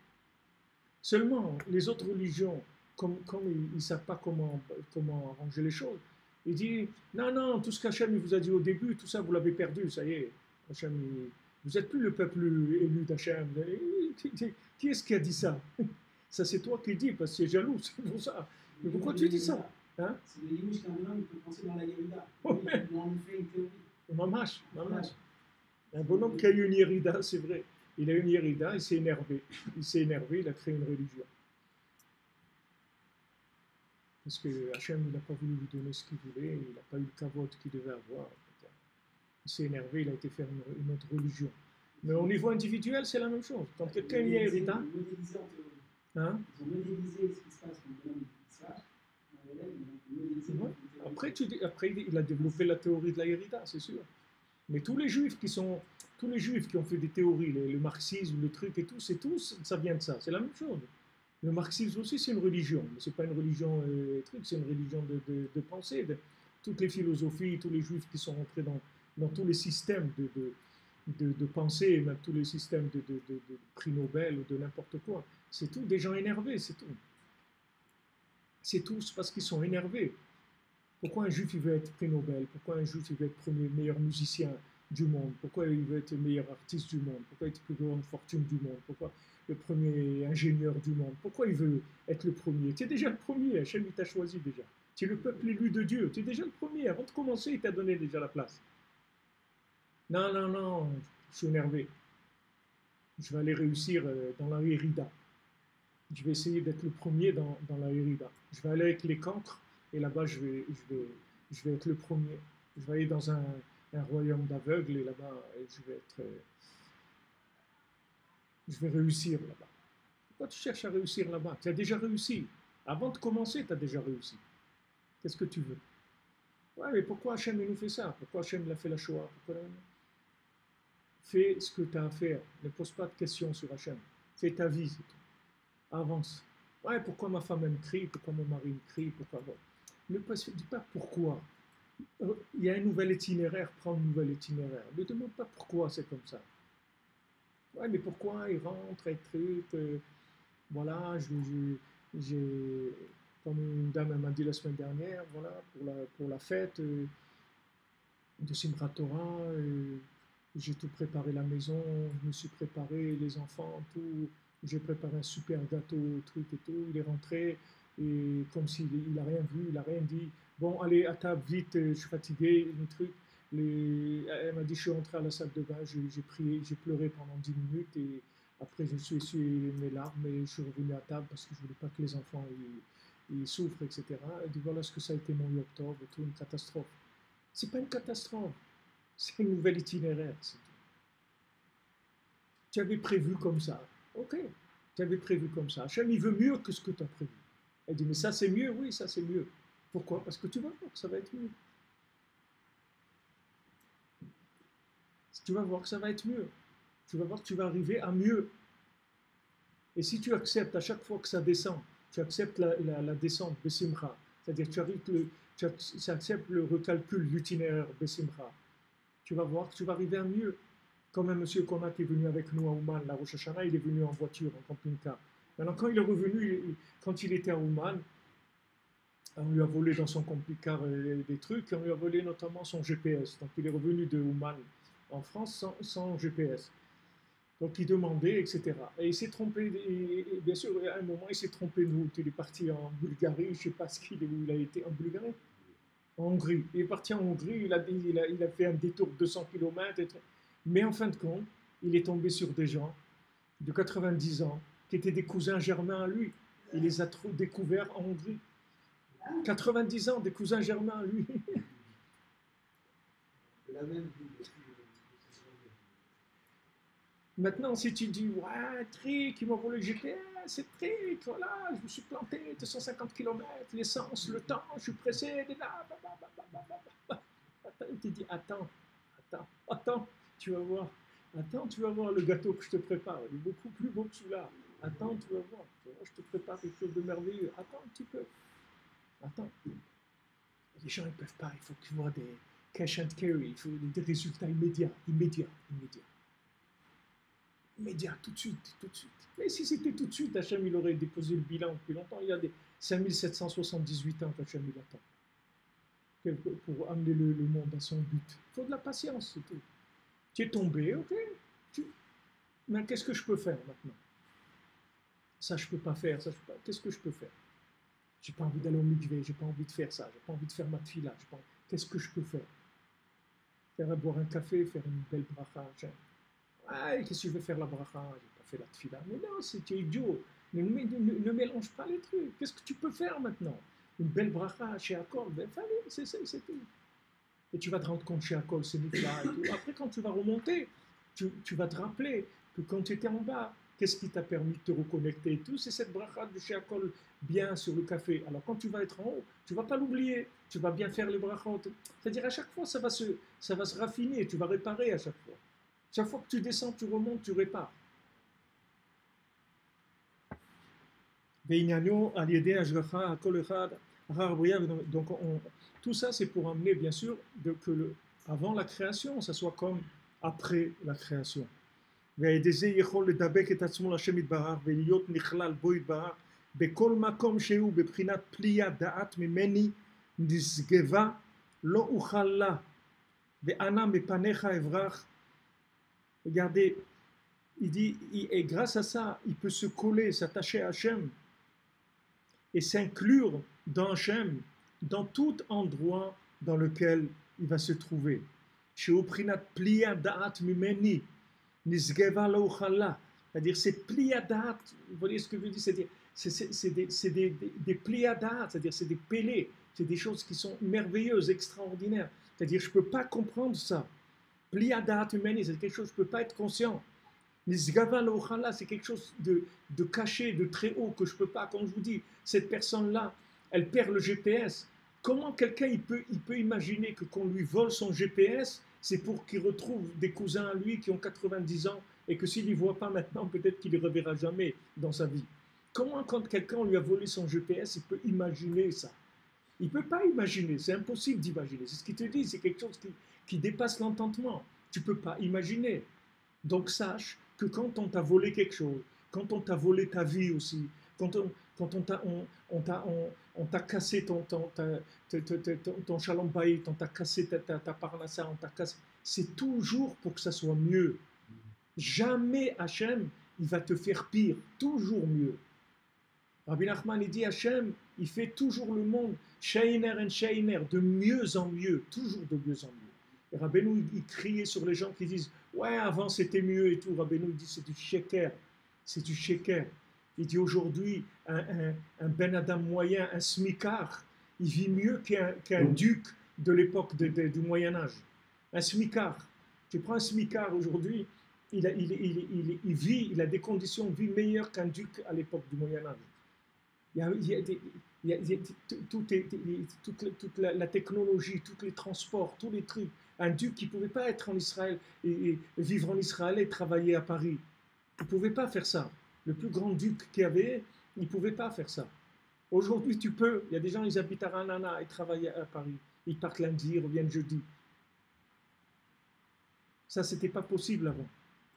Seulement, les autres religions, comme ils ne savent pas comment arranger les choses, ils disent, non, tout ce qu'Hachem vous a dit au début, tout ça, vous l'avez perdu, ça y est. Hachem, vous n'êtes plus le peuple élu d'Hachem. Qui est-ce qui a dit ça? Ça, c'est toi qui le dis, parce que c'est jaloux, c'est pour ça. Mais pourquoi tu dis ça? Hein? C'est le limite qu'un bonhomme peut penser dans la Yerida. Il en fait une théorie. Mamash. Un bonhomme qui a eu une Yerida, c'est vrai. Il a eu une Yerida, il s'est énervé. Il a créé une religion. Parce que Hachem, il n'a pas voulu lui donner ce qu'il voulait, il n'a pas eu le kavod qu'il devait avoir. Il s'est énervé, il a été faire une autre religion. Mais au niveau individuel, c'est la même chose. Quand quelqu'un a une Yerida... Hein? Ils ont modélisé ce qui se passe quand bonhomme Après, il a développé la théorie de la Yerida, c'est sûr. Mais tous les juifs qui ont fait des théories, le marxisme, le truc et tout, ça vient de ça. C'est la même chose. Le marxisme aussi, c'est une religion. Mais c'est pas une religion c'est une religion de pensée. Toutes les philosophies, tous les juifs qui sont rentrés dans tous les systèmes de pensée, même tous les systèmes de prix Nobel ou de n'importe quoi. C'est tout des gens énervés, c'est tout. C'est tous parce qu'ils sont énervés. Pourquoi un juif il veut être prix Nobel? Pourquoi un juif il veut être meilleur musicien du monde? Pourquoi il veut être le meilleur artiste du monde? Pourquoi il veut être le plus grande fortune du monde? Pourquoi le premier ingénieur du monde? Pourquoi il veut être le premier? Tu es déjà le premier, Hachem il t'a choisi déjà. Tu es le peuple élu de Dieu. Tu es déjà le premier. Avant de commencer, il t'a donné déjà la place. Non, non, non, je suis énervé. Je vais aller réussir dans la Hérida. Je vais essayer d'être le premier dans la Hérida. Je vais aller avec les cancres et là-bas, je vais être le premier. Je vais aller dans un royaume d'aveugles et là-bas, je vais réussir là-bas. Pourquoi tu cherches à réussir là-bas? Tu as déjà réussi. Avant de commencer, tu as déjà réussi. Qu'est-ce que tu veux? Ouais, mais pourquoi Hachem nous fait ça? Pourquoi Hachem il a fait la Shoah? Fais ce que tu as à faire. Ne pose pas de questions sur Hachem. Fais ta vie, c'est tout. Avance. Ouais, pourquoi ma femme me crie? Pourquoi mon mari me crie? Pourquoi? Ne dis pas pourquoi. Il y a un nouvel itinéraire, prends un nouvel itinéraire. Ne demande pas pourquoi c'est comme ça. Ouais, mais pourquoi il rentre et truc voilà, comme une dame m'a dit la semaine dernière, voilà, pour la fête de Simchat Torah, j'ai tout préparé la maison, je me suis préparé les enfants, tout, j'ai préparé un super gâteau, truc et tout. Il est rentré et comme s'il n'a rien vu, il n'a rien dit. Bon, allez à table, vite, je suis fatigué, le truc. Elle m'a dit, je suis rentré à la salle de bain, j'ai prié, j'ai pleuré pendant 10 minutes et après je suis essuyé mes larmes et je suis revenu à table parce que je ne voulais pas que les enfants ils souffrent, etc. Elle dit, voilà ce que ça a été mon Yom Tov et tout, une catastrophe. C'est pas une catastrophe, c'est un nouvel itinéraire, c'est tout. Tu avais prévu comme ça, ok, tu avais prévu comme ça. Hachem, il veut mieux que ce que tu as prévu. Elle dit, mais ça c'est mieux, oui, ça c'est mieux. Pourquoi? Parce que tu vas voir que ça va être mieux. Tu vas voir que ça va être mieux. Tu vas voir que tu vas arriver à mieux. Et si tu acceptes à chaque fois que ça descend, tu acceptes la descente, Bessimcha, c'est-à-dire tu acceptes le recalcul, l'itinéraire, Bessimcha, tu vas voir que tu vas arriver à mieux. Comme un monsieur qu'on a qui est venu avec nous à Ouman, la Rosh Hashanah, il est venu en voiture, en camping-car. Maintenant, quand il est revenu, quand il était à Ouman, on lui a volé dans son camping-car des trucs, et on lui a volé notamment son GPS. Donc il est revenu de Ouman en France sans GPS. Donc il demandait, etc. Et il s'est trompé, et bien sûr, à un moment, il s'est trompé de route. Il est parti en Bulgarie, je ne sais pas où il a été, en Bulgarie, en Hongrie. Il est parti en Hongrie, il a fait un détour de 200 km, mais en fin de compte, il est tombé sur des gens de 90 ans qui étaient des cousins germains à lui. Il les a découverts en Hongrie. 90 ans, des cousins germains à lui. La même Maintenant, si tu dis, ouais, Trick, ils m'ont volé le GPS, c'est Trick, voilà, je me suis planté, 250 km, l'essence, le temps, je suis pressé, tu dis, attends, tu vas voir. Attends, tu vas voir le gâteau que je te prépare, il est beaucoup plus beau que celui-là. Attends, tu vas voir, je te prépare quelque chose de merveilleux. Attends un petit peu. Attends. Les gens, ils ne peuvent pas, il faut qu'ils voient des cash and carry, il faut des résultats immédiats. Immédiat, tout de suite. Mais si c'était tout de suite, Hachem, il aurait déposé le bilan depuis longtemps. Il y a des 5778 ans qu'Hachem, il attend pour amener le monde à son but. Il faut de la patience, c'est tout. Tu es tombé, ok. Mais qu'est-ce que je peux faire maintenant? Ça, je ne peux pas faire. Qu'est-ce que je peux faire? J'ai pas envie d'aller au mikvé, j'ai pas envie de faire ça, j'ai pas envie de faire ma tefila. Qu'est-ce que je peux faire? Faire boire un café, faire une belle bracha. Ah, qu'est-ce que je vais faire la bracha? J'ai pas fait la tefila. Mais non, tu es idiot. Ne mélange pas les trucs. Qu'est-ce que tu peux faire maintenant? Une belle bracha chez Akol, ben fallait, c'est tout. Et tu vas te rendre compte chez Akol, c'est Nifla et tout. Après, quand tu vas remonter, tu vas te rappeler que quand tu étais en bas, qu'est-ce qui t'a permis de te reconnecter et tout? C'est cette bracha de chez Akol bien sur le café. Alors quand tu vas être en haut, tu ne vas pas l'oublier. Tu vas bien faire les brachot. C'est-à-dire à chaque fois, ça va se raffiner. Tu vas réparer à chaque fois. Chaque fois que tu descends, tu remontes, tu répares. Donc tout ça, c'est pour amener, bien sûr, que avant la création, ça soit comme après la création. והידי יכול לדבק את עצמו לשם יתברך ולהיות נכלל בו יתברך בכל מקום שהוא בבחינת פליאה דעת ממני נשגבה לא אוכל לה ואנה מפניך אברח. Regardez, il dit, et grâce à ça, il peut se coller, s'attacher à Hachem et s'inclure dans Hachem dans tout endroit dans lequel il va se trouver. C'est-à-dire, c'est pliadat, vous voyez ce que je veux dire, c'est des pliadat, c'est-à-dire, c'est des pélés, c'est des choses qui sont merveilleuses, extraordinaires. C'est-à-dire, je ne peux pas comprendre ça. Pliadat humani, c'est quelque chose, je ne peux pas être conscient. C'est quelque chose de caché, de très haut, que je ne peux pas, comme je vous dis, cette personne-là, elle perd le GPS. Comment quelqu'un il peut imaginer que qu'on lui vole son GPS, c'est pour qu'il retrouve des cousins à lui qui ont 90 ans et que s'il ne les voit pas maintenant, peut-être qu'il ne les reverra jamais dans sa vie. Comment quand quelqu'un lui a volé son GPS, il peut imaginer ça? Il ne peut pas imaginer, c'est impossible d'imaginer. C'est ce qu'il te dit, c'est quelque chose qui dépasse l'entendement. Tu ne peux pas imaginer. Donc sache que quand on t'a volé quelque chose, quand on t'a volé ta vie aussi, quand on t'a cassé ton shalom bayit, on t'a cassé ta parnassa, on t'a cassé, c'est toujours pour que ça soit mieux. Jamais Hachem, il va te faire pire, toujours mieux. Rabbi Nachman, il dit Hachem, il fait toujours le monde, Shainer en Shainer, de mieux en mieux, toujours de mieux en mieux. Et Rabbeinu, il criait sur les gens qui disent ouais, avant c'était mieux et tout. Rabbeinu, il dit c'est du sheker, c'est du sheker. Il dit aujourd'hui, un Ben Adam moyen, un smicard, il vit mieux qu'un duc de l'époque du Moyen-Âge. Un smicard. Tu prends un smicard aujourd'hui, il vit, il a des conditions de vie meilleures qu'un duc à l'époque du Moyen-Âge. Toute la technologie, tous les transports, tous les trucs. Un duc qui ne pouvait pas être en Israël et vivre en Israël et travailler à Paris. Il ne pouvait pas faire ça. Le plus grand duc qu'il y avait, il ne pouvait pas faire ça. Aujourd'hui, tu peux. Il y a des gens, ils habitent à Ranana et travaillent à Paris. Ils partent lundi, ils reviennent jeudi. Ça, ce n'était pas possible avant.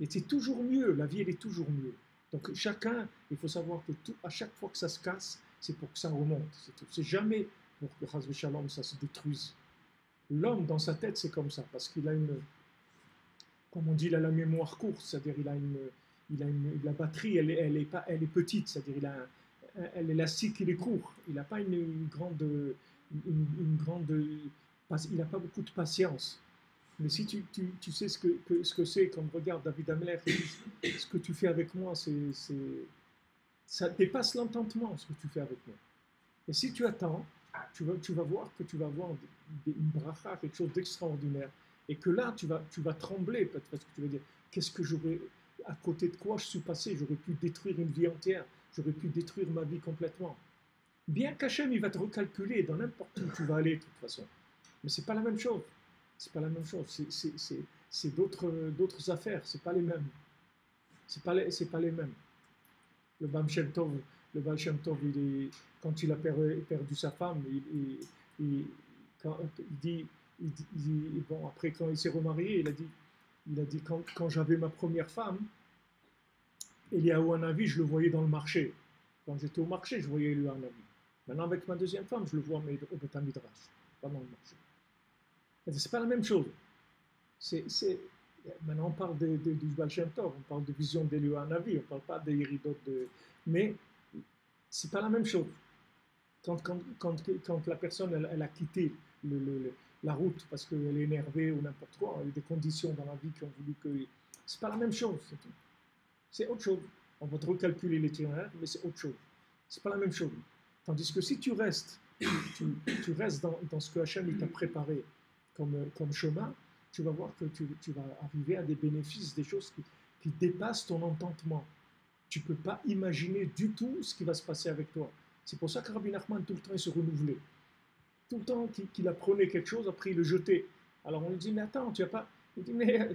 Et c'est toujours mieux. La vie, elle est toujours mieux. Donc chacun, il faut savoir que à chaque fois que ça se casse, c'est pour que ça remonte. C'est jamais pour que Chas Shalom, ça se détruise. L'homme, dans sa tête, c'est comme ça, parce qu'il a comme on dit, il a la mémoire courte, c'est-à-dire la batterie, elle est petite, c'est-à-dire l'élastique, il est court. Il n'a pas une grande, il n'a pas beaucoup de patience. Mais si tu sais ce que c'est, comme regarde David Ameller, ce que tu fais avec moi, ça dépasse l'entendement, ce que tu fais avec moi. Et si tu attends, tu vas voir que tu vas avoir une bracha, quelque chose d'extraordinaire. Et que là, tu vas trembler, parce que tu vas dire, qu'est-ce que à côté de quoi je suis passé? J'aurais pu détruire une vie entière, j'aurais pu détruire ma vie complètement. Bien qu'Hachem, il va te recalculer dans n'importe où tu vas aller, de toute façon. Mais c'est pas la même chose. C'est pas la même chose. C'est d'autres affaires. C'est pas les mêmes. C'est pas les mêmes. Le Baal Shem Tov, quand il a perdu sa femme, il dit, bon, après quand il s'est remarié, il a dit quand j'avais ma première femme, Eliyahu Hanavi, je le voyais dans le marché. Quand j'étais au marché, je voyais Eliyahu Hanavi. Maintenant, avec ma deuxième femme, je le vois au Beth Midrash, pas dans le marché. C'est pas la même chose. Maintenant, on parle du Baal Shem Tov, on parle de vision d'Eliyahu Hanavi, on ne parle pas des Yeridot mais c'est pas la même chose. Quand la personne elle a quitté la route parce qu'elle est énervée ou n'importe quoi, il y a des conditions dans la vie qui ont voulu que... C'est pas la même chose, c'est tout. C'est autre chose. On va te recalculer l'itinéraire, mais c'est autre chose. C'est pas la même chose. Tandis que si tu restes dans ce que Hachem t'a préparé comme chemin, tu vas voir que tu vas arriver à des bénéfices, des choses qui dépassent ton entendement. Tu ne peux pas imaginer du tout ce qui va se passer avec toi. C'est pour ça que Rabbi Nachman, tout le temps, il se renouvelait. Tout le temps qu'il apprenait quelque chose, après il le jetait. Alors on lui dit, mais attends, tu n'as pas... Il dit, mais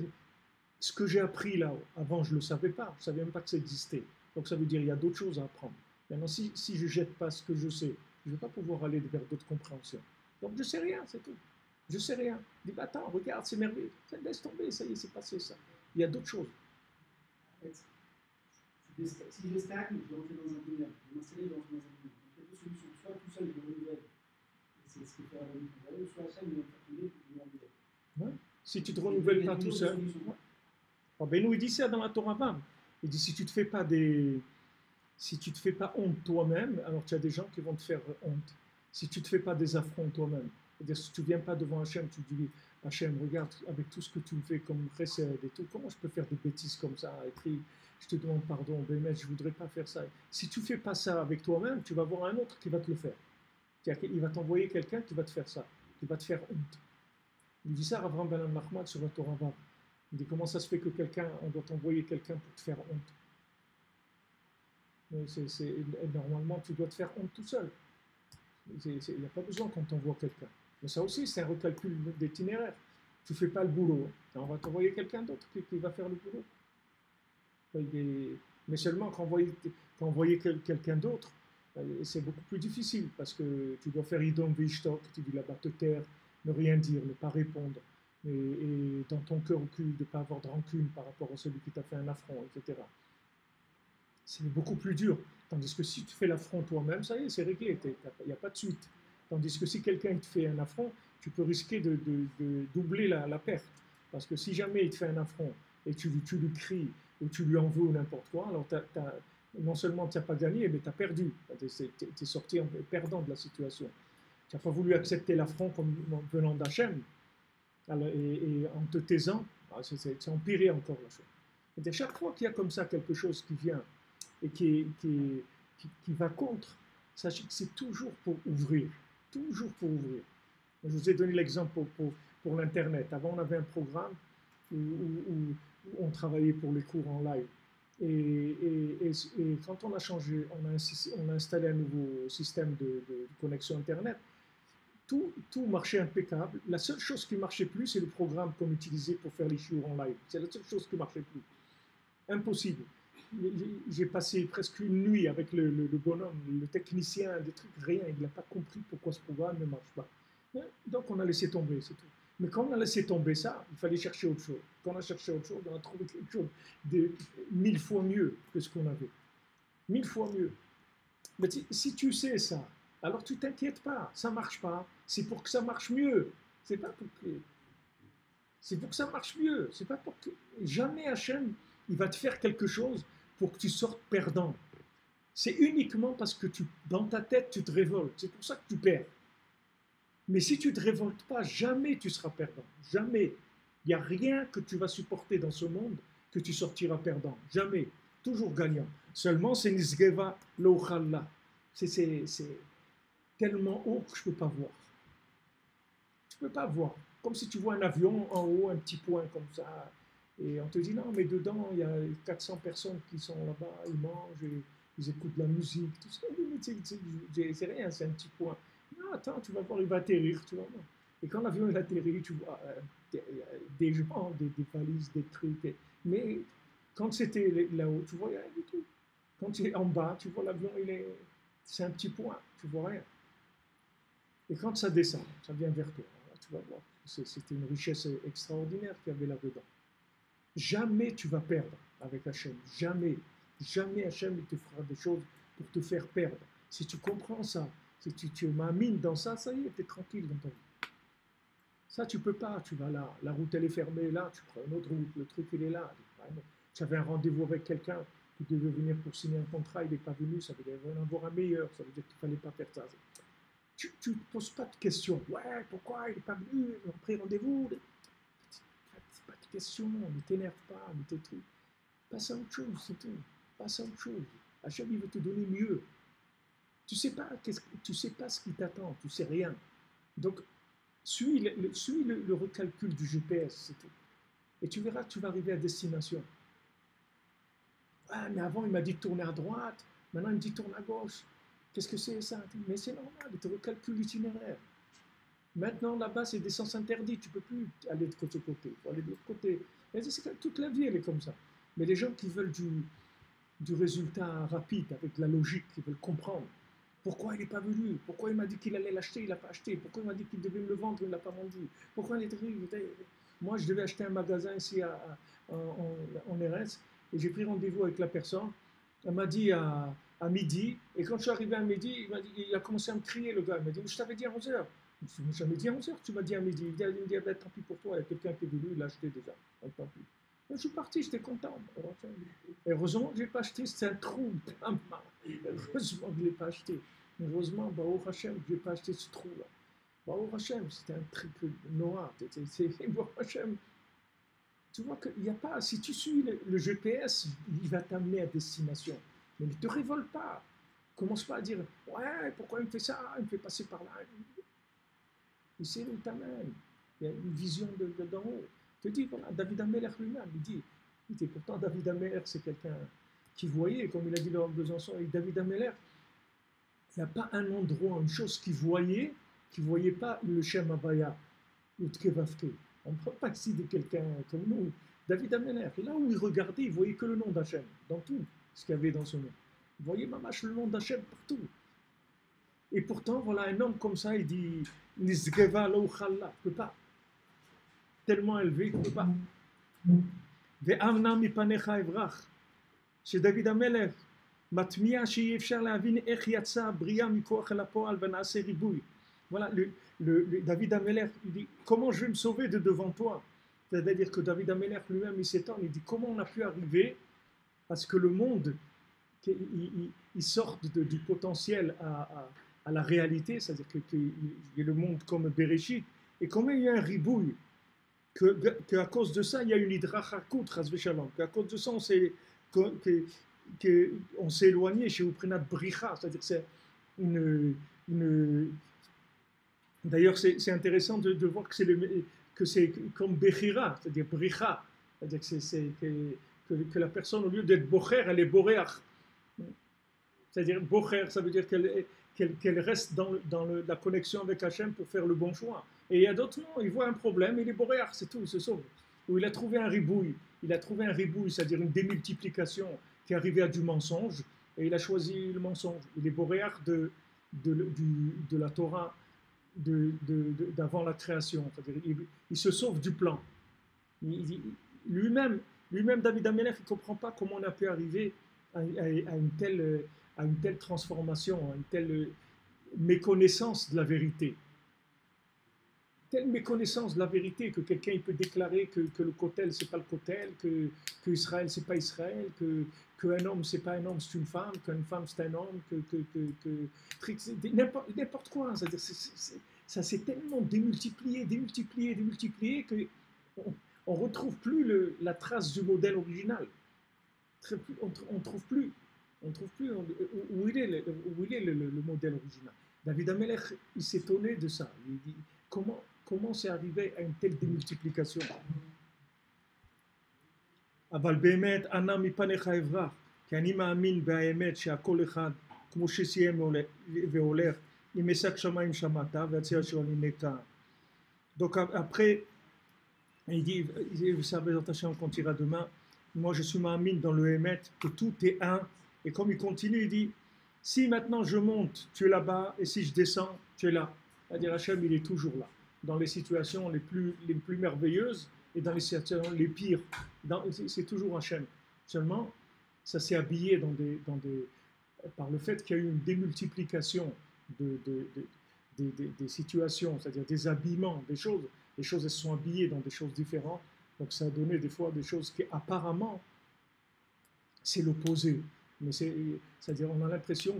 ce que j'ai appris là, avant je ne le savais pas, je ne savais même pas que ça existait. Donc ça veut dire qu'il y a d'autres choses à apprendre. Maintenant, si je ne jette pas ce que je sais, je ne vais pas pouvoir aller vers d'autres compréhensions. Donc je ne sais rien, c'est tout. Je ne sais rien. Il dit, attends, regarde, c'est merveilleux. Laisse tomber, ça y est, c'est passé ça. Il y a d'autres choses. Si je stagne, je vais rentrer dans un tunnel. Je vais m'installer, je vais rentrer dans un tunnel. Donc il y a deux solutions. Soit tout seul, je me renouvelle. C'est ce qui fait la vie. Soit Hachem, il va me faire tomber, je vais m'enlever. Si tu ne te renouvelles pas tout seul. Benou, il dit ça dans la Torah. Il dit si tu ne te fais pas honte toi-même, alors tu as des gens qui vont te faire honte. si tu ne te fais pas des affronts toi-même, c'est-à-dire si tu ne viens pas devant Hachem, tu te dis Hachem, regarde, avec tout ce que tu me fais comme recède et tout, comment je peux faire des bêtises comme ça? Et puis, je te demande pardon, ben, mais je ne voudrais pas faire ça. Si tu ne fais pas ça avec toi-même, tu vas voir un autre qui va te le faire. Il va t'envoyer quelqu'un qui va te faire ça, qui va te faire honte. Il dit ça à Avram Ben Mahmoud sur la Torah Vav. Il dit comment ça se fait que quelqu'un, on doit t'envoyer quelqu'un pour te faire honte. Normalement, tu dois te faire honte tout seul. Il n'y a pas besoin qu'on t'envoie quelqu'un. Mais ça aussi, c'est un recalcul d'itinéraire. Tu ne fais pas le boulot, on va t'envoyer quelqu'un d'autre qui va faire le boulot. Mais seulement quand envoyer quelqu'un d'autre, c'est beaucoup plus difficile parce que tu dois faire idom vishtok, tu dis là-bas te taire, ne rien dire, ne pas répondre, et dans ton cœur occulte de ne pas avoir de rancune par rapport à celui qui t'a fait un affront, etc. C'est beaucoup plus dur. Tandis que si tu fais l'affront toi-même, ça y est, c'est réglé, il n'y a pas de suite. Tandis que si quelqu'un te fait un affront, tu peux risquer de doubler la perte. Parce que si jamais il te fait un affront et tu lui cries ou tu lui en veux ou n'importe quoi, alors non seulement tu n'as pas gagné, mais tu as perdu. Tu es sorti perdant de la situation. Tu n'as pas voulu accepter l'affront comme venant d'Hachem. Et en te taisant, c'est empiré encore la chose. Et chaque fois qu'il y a comme ça quelque chose qui vient et qui va contre, sachez que c'est toujours pour ouvrir. Toujours pour ouvrir. Je vous ai donné l'exemple pour l'Internet. Avant, on avait un programme où on travaillait pour les cours en live. Et quand on a changé, on a installé un nouveau système de connexion Internet, tout marchait impeccable. La seule chose qui ne marchait plus, c'est le programme qu'on utilisait pour faire les cours en live. C'est la seule chose qui ne marchait plus. Impossible. J'ai passé presque une nuit avec le bonhomme, le technicien, des trucs, rien. Il n'a pas compris pourquoi ce programme ne marche pas. Donc on a laissé tomber, c'est tout. Mais quand on a laissé tomber ça, il fallait chercher autre chose. Quand on a cherché autre chose, on a trouvé quelque chose de 1000 fois mieux que ce qu'on avait. 1000 fois mieux. Mais si tu sais ça, alors tu t'inquiètes pas, ça marche pas. C'est pour que ça marche mieux. C'est pas pour que... C'est pour que ça marche mieux. C'est pas pour que... Jamais Hachem, il va te faire quelque chose pour que tu sortes perdant. C'est uniquement parce que dans ta tête, tu te révoltes. C'est pour ça que tu perds. Mais si tu ne te révoltes pas, jamais tu seras perdant. Jamais. Il n'y a rien que tu vas supporter dans ce monde que tu sortiras perdant. Jamais. Toujours gagnant. Seulement, c'est Nisgeva Louchalla. C'est tellement haut que je ne peux pas voir. Tu ne peux pas voir. Comme si tu vois un avion en haut, un petit point comme ça. Et on te dit, non, mais dedans, il y a 400 personnes qui sont là-bas, ils mangent, ils écoutent de la musique, tout ça. C'est rien, c'est un petit point. Non, attends, tu vas voir, il va atterrir, tu vas voir. Et quand l'avion il atterrit, tu vois des gens, des valises, des trucs. Mais quand c'était là-haut, tu vois rien du tout. Quand tu es en bas, tu vois l'avion, c'est un petit point, tu vois rien. Et quand ça descend, ça vient vers toi, tu vas voir. C'était une richesse extraordinaire qu'il y avait là-dedans. Jamais tu vas perdre avec Hachem. Jamais. Jamais Hachem te fera des choses pour te faire perdre. Si tu comprends ça, si tu m'amines dans ça, ça y est, tu es tranquille dans ta vie. Ça, tu peux pas. Tu vas là, la route elle est fermée, là, tu prends une autre route, le truc il est là. Tu avais un rendez-vous avec quelqu'un qui devait venir pour signer un contrat, il n'est pas venu, ça veut dire qu'il va en avoir un meilleur, ça veut dire qu'il ne fallait pas faire ça. Tu ne te poses pas de questions. Ouais, pourquoi il n'est pas venu, on a pris rendez-vous. Pas de questions, ne t'énerve pas, ne te truc. Passe à autre chose, c'est tout. Passe à autre chose. Hachem, il veut te donner mieux. Tu sais pas ce qui t'attend, tu sais rien. Donc, suis le recalcul du GPS, c'est tout. Et tu verras que tu vas arriver à destination. Ah, mais avant, il m'a dit de tourner à droite, maintenant, il me dit tourne à gauche. Qu'est-ce que c'est ça? Mais c'est normal, il te recalcule l'itinéraire. Maintenant, là-bas, c'est des sens interdits, tu ne peux plus aller de côté, il faut aller de l'autre côté. Toute la vie, elle est comme ça. Mais les gens qui veulent du résultat rapide, avec la logique, qui veulent comprendre, pourquoi il n'est pas venu? Pourquoi il m'a dit qu'il allait l'acheter, il ne l'a pas acheté? Pourquoi il m'a dit qu'il devait me le vendre, il ne l'a pas vendu? Pourquoi il était... Moi, je devais acheter un magasin ici en RS, et j'ai pris rendez-vous avec la personne. Elle m'a dit à midi, et quand je suis arrivé à midi, il a commencé à me crier, le gars. Il m'a dit, je t'avais dit à 11h. Je ne m'ai jamais dit à 11h, tu m'as dit à midi. Il m'a dit, ben, tant pis pour toi, il y a quelqu'un qui est venu, il l'a acheté déjà. Donc, tant pis. Et je suis parti, j'étais content. Et heureusement que je ne l'ai pas acheté, c'est un trou. Heureusement que je ne l'ai pas acheté. Heureusement, Baruch Hashem, je n'ai pas acheté ce trou-là. Baruch Hashem, c'était un truc noir. Baruch Hashem, tu vois qu'il n'y a pas, si tu suis le GPS, il va t'amener à destination. Mais ne te révolte pas. Commence pas à dire, ouais, pourquoi il me fait ça, il me fait passer par là. Il sait où il t'amène. Il y a une vision d'en haut. Je te dis, voilà, David Ameller lui-même, il dit, pourtant David Ameller, c'est quelqu'un qui voyait, comme il a dit lors de Besançon, avec David Ameller, il n'y a pas un endroit, une chose qu'il voyait pas le Shem Havaya, ou Tkevavke. On ne prend pas ici de quelqu'un comme nous. David Ameller, et là où il regardait, il voyait que le nom d'Hachem, dans tout ce qu'il y avait dans ce nom. Il voyait mamash le nom d'Hachem partout. Et pourtant, voilà, un homme comme ça, il dit, Nizgeva lo uchalla, il ne peut pas. Tellement élevé qu'il ne peut pas. Ve'amna mipanecha evrach. Chez David Ameller, matmia she'y efshar le'avin ech yatsa bria mikoach el ha'po'al v'na'aseh ribuy. Voilà, le David Ameller, il dit, comment je vais me sauver de devant toi? C'est-à-dire que David Ameller lui-même, il s'étonne, il dit, comment on a pu arriver à ce que le monde, il sorte du potentiel à la réalité, c'est-à-dire qu'il y a le monde comme Bereshit, et comment il y a un ribouille, qu'à cause de ça, il y a une hydrachakut, qu'à cause de ça, on s'est éloigné chez Uprenat Bricha, c'est-à-dire que c'est une d'ailleurs, c'est intéressant de voir que c'est comme Bechira, c'est-à-dire Bricha, c'est-à-dire que la personne, au lieu d'être Bocher, elle est Boréach. C'est-à-dire Bocher, ça veut dire qu'elle reste dans la connexion avec Hachem pour faire le bon choix. Et il y a d'autres, non, il voit un problème, il est Boréach, c'est tout, il se sauve. Ou il a trouvé un ribouille, c'est-à-dire une démultiplication qui arrivait à du mensonge, et il a choisi le mensonge. Il est Boréach de la Torah d'avant la création. C'est-à-dire, il se sauve du plan. Lui-même, David Ameller, il ne comprend pas comment on a pu arriver à une telle transformation, à une telle méconnaissance de la vérité. Telle méconnaissance de la vérité que quelqu'un il peut déclarer que le Kotel, c'est pas le Kotel, que Israël, c'est pas Israël, qu'un homme, c'est pas un homme, c'est une femme, qu'une femme, c'est un homme, n'importe quoi. C'est-à-dire, ça s'est tellement démultiplié qu'on ne retrouve plus la trace du modèle original. On ne trouve plus où il est le modèle original. David Ameller, il s'étonnait de ça. Il dit, comment c'est arrivé à une telle démultiplication? אבל באמת, אנא מפניך אברח, כי אני מאמין באמת שהכל אחד, כמו שסיים והולך, עם משק שמיים שמעת, והציע שואלים נקע. Donc après, il dit, ça on continuera demain, moi je suis ma'amine dans le Hémet, que tout est un, et comme il continue, il dit, si maintenant je monte, tu es là-bas, et si je descends, tu es là. C'est-à-dire Hachem, il est toujours là, dans les situations les plus merveilleuses, et dans les situations les pires, c'est toujours Hachem. Seulement, ça s'est habillé par le fait qu'il y a eu une démultiplication des situations, c'est-à-dire des habillements, des choses elles se sont habillées dans des choses différentes, donc ça a donné des fois des choses qui apparemment c'est l'opposé, mais c'est-à-dire on a l'impression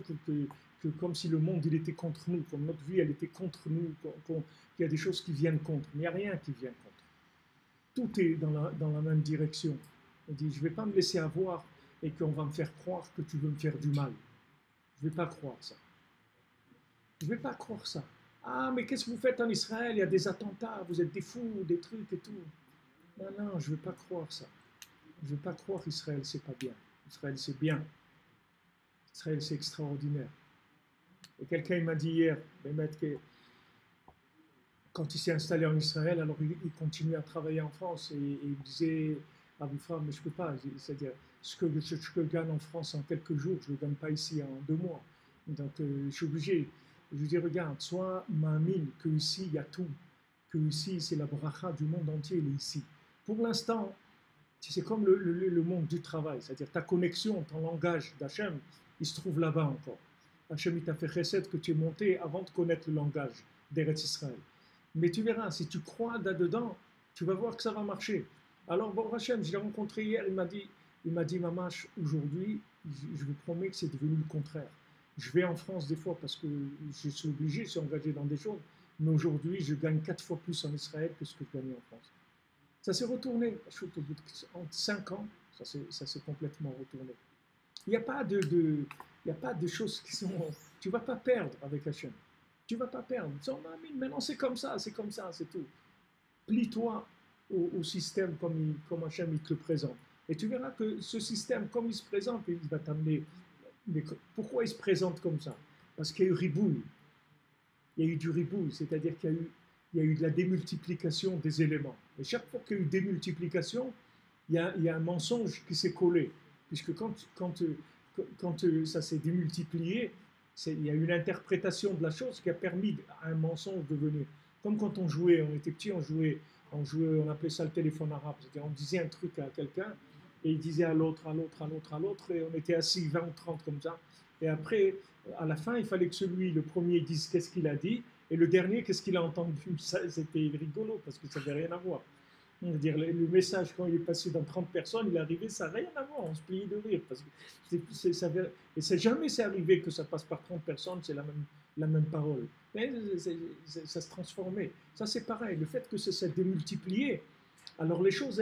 que comme si le monde il était contre nous, comme notre vie elle était contre nous, qu'il y a des choses qui viennent contre, mais il n'y a rien qui vient contre. Tout est dans la même direction. On dit, je ne vais pas me laisser avoir et qu'on va me faire croire que tu veux me faire du mal. Je ne vais pas croire ça. Je ne vais pas croire ça. Ah, mais qu'est-ce que vous faites en Israël? Il y a des attentats, vous êtes des fous, des trucs et tout. Non, je ne vais pas croire ça. Je ne vais pas croire qu'Israël, c'est pas bien. Israël, c'est bien. Israël, c'est extraordinaire. Et quelqu'un m'a dit hier, que quand il s'est installé en Israël, alors il continuait à travailler en France et il disait à Boufra, mais je ne peux pas, c'est-à-dire ce que je gagne en France en quelques jours, je ne le gagne pas ici en 2 mois. Donc je suis obligé. Je lui dis, regarde, sois ma'amine que ici il y a tout, que ici c'est la bracha du monde entier, elle est ici. Pour l'instant, c'est comme le monde du travail, c'est-à-dire ta connexion, ton langage d'Hachem, il se trouve là-bas encore. Hachem, il t'a fait chesed que tu es monté avant de connaître le langage d'Eretz Israël. Mais tu verras, si tu crois là-dedans, tu vas voir que ça va marcher. Alors, bon, Hachem, je l'ai rencontré hier, il m'a dit, Mamash, aujourd'hui, je vous promets que c'est devenu le contraire. Je vais en France des fois parce que je suis obligé, je suis engagé dans des choses, mais aujourd'hui, je gagne 4 fois plus en Israël que ce que je gagnais en France. Ça s'est retourné. Au bout de 5 ans, ça s'est complètement retourné. Il n'y a pas il y a pas de choses qui sont... Tu ne vas pas perdre avec Hachem. Tu ne vas pas perdre. Maintenant, c'est comme ça, c'est tout. Plie-toi au système comme Hachem il te le présente. Et tu verras que ce système, comme il se présente, il va t'amener... Mais pourquoi il se présente comme ça? Parce qu'il y a eu ribouille. Il y a eu du ribouille, c'est-à-dire qu'il y a eu de la démultiplication des éléments. Et chaque fois qu'il y a eu démultiplication, il y a un mensonge qui s'est collé. Puisque quand ça s'est démultiplié, il y a eu une interprétation de la chose qui a permis à un mensonge de venir. Comme quand on jouait, on était petit, on appelait ça le téléphone arabe. C'est-à-dire on disait un truc à quelqu'un, et il disait à l'autre, et on était assis 20 ou 30 comme ça. Et après, à la fin, il fallait que le premier dise qu'est-ce qu'il a dit, et le dernier, qu'est-ce qu'il a entendu. C'était rigolo, parce que ça n'avait rien à voir. C'est-à-dire, le message, quand il est passé dans 30 personnes, il est arrivé, ça n'a rien à voir, on se pliait de rire. Parce que et jamais c'est arrivé que ça passe par 30 personnes, c'est la même parole. Mais ça se transformait. Ça, c'est pareil. Le fait que ça s'est démultiplié, alors les choses,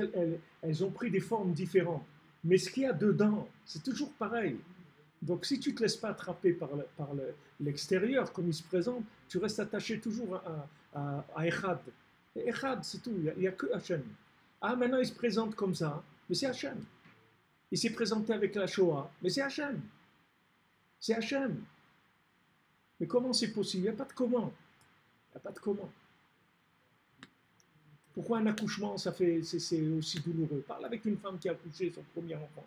elles ont pris des formes différentes. Mais ce qu'il y a dedans, c'est toujours pareil. Donc si tu ne te laisses pas attraper par l'extérieur, comme il se présente, tu restes attaché toujours à Echad. Et Echad, c'est tout, il n'y a que Hachem. Ah, maintenant il se présente comme ça, mais c'est Hachem. Il s'est présenté avec la Shoah, mais c'est Hachem. C'est Hachem. Mais comment c'est possible? Il n'y a pas de comment. Il n'y a pas de comment. Pourquoi un accouchement, c'est aussi douloureux? Parle avec une femme qui a accouché son premier enfant.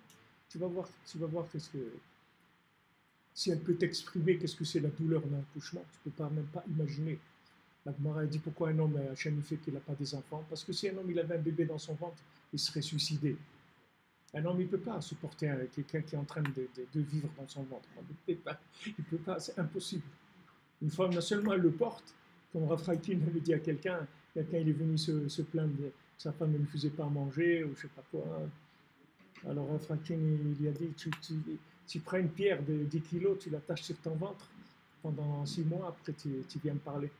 Tu vas voir qu'est-ce que... Si elle peut t'exprimer qu'est-ce que c'est la douleur d'un accouchement, tu ne peux même pas imaginer. La Gemara dit pourquoi un homme, Hachem fait qu'il n'a pas des enfants. Parce que si un homme il avait un bébé dans son ventre, il serait suicidé. Un homme il ne peut pas supporter quelqu'un qui est en train de vivre dans son ventre. Il ne peut pas, c'est impossible. Une femme, non seulement elle le porte, comme Raphaël avait dit à quelqu'un il est venu se plaindre que sa femme ne lui faisait pas à manger, ou je ne sais pas quoi. Alors Raphaël il lui a dit, tu prends une pierre de 10 kilos, tu l'attaches sur ton ventre, pendant 6 mois, après tu viens me parler.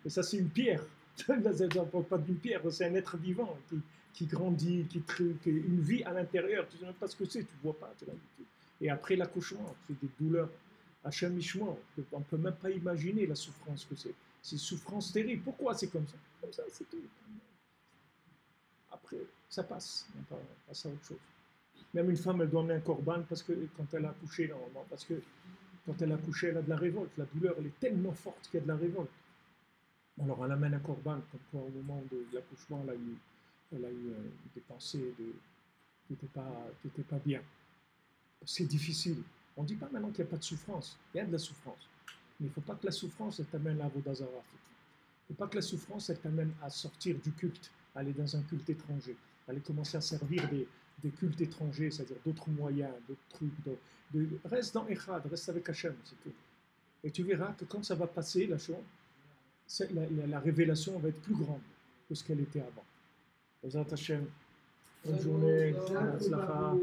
Et ça, c'est une pierre. Ça ne parle pas d'une pierre, c'est un être vivant qui grandit, qui une vie à l'intérieur. Tu ne sais même pas ce que c'est, tu ne vois pas. Et après l'accouchement, c'est des douleurs. Hachem Ishmo, on ne peut même pas imaginer la souffrance que c'est. C'est une souffrance terrible. Pourquoi c'est comme ça? Comme ça, c'est tout. Après, ça passe. On passe à autre chose. Même une femme, elle doit amener un korban parce que quand elle a accouché, normalement, parce que quand elle a accouché, elle a de la révolte. La douleur, elle est tellement forte qu'il y a de la révolte. Alors, elle amène un korban, comme quoi au moment de l'accouchement, elle a eu des pensées qui n'étaient pas bien. C'est difficile. On ne dit pas maintenant qu'il n'y a pas de souffrance. Il y a de la souffrance. Mais il ne faut pas que la souffrance, elle t'amène à Avodah-Zarah. Il ne faut pas que la souffrance, elle t'amène à sortir du culte, aller dans un culte étranger, aller commencer à servir des cultes étrangers, c'est-à-dire d'autres moyens, d'autres trucs. Reste dans Echad, reste avec Hachem, c'est tout. Et tu verras que quand ça va passer, la chose, la révélation va être plus grande que ce qu'elle était avant. Bezrat Hachem, bonne journée, Hatzlacha.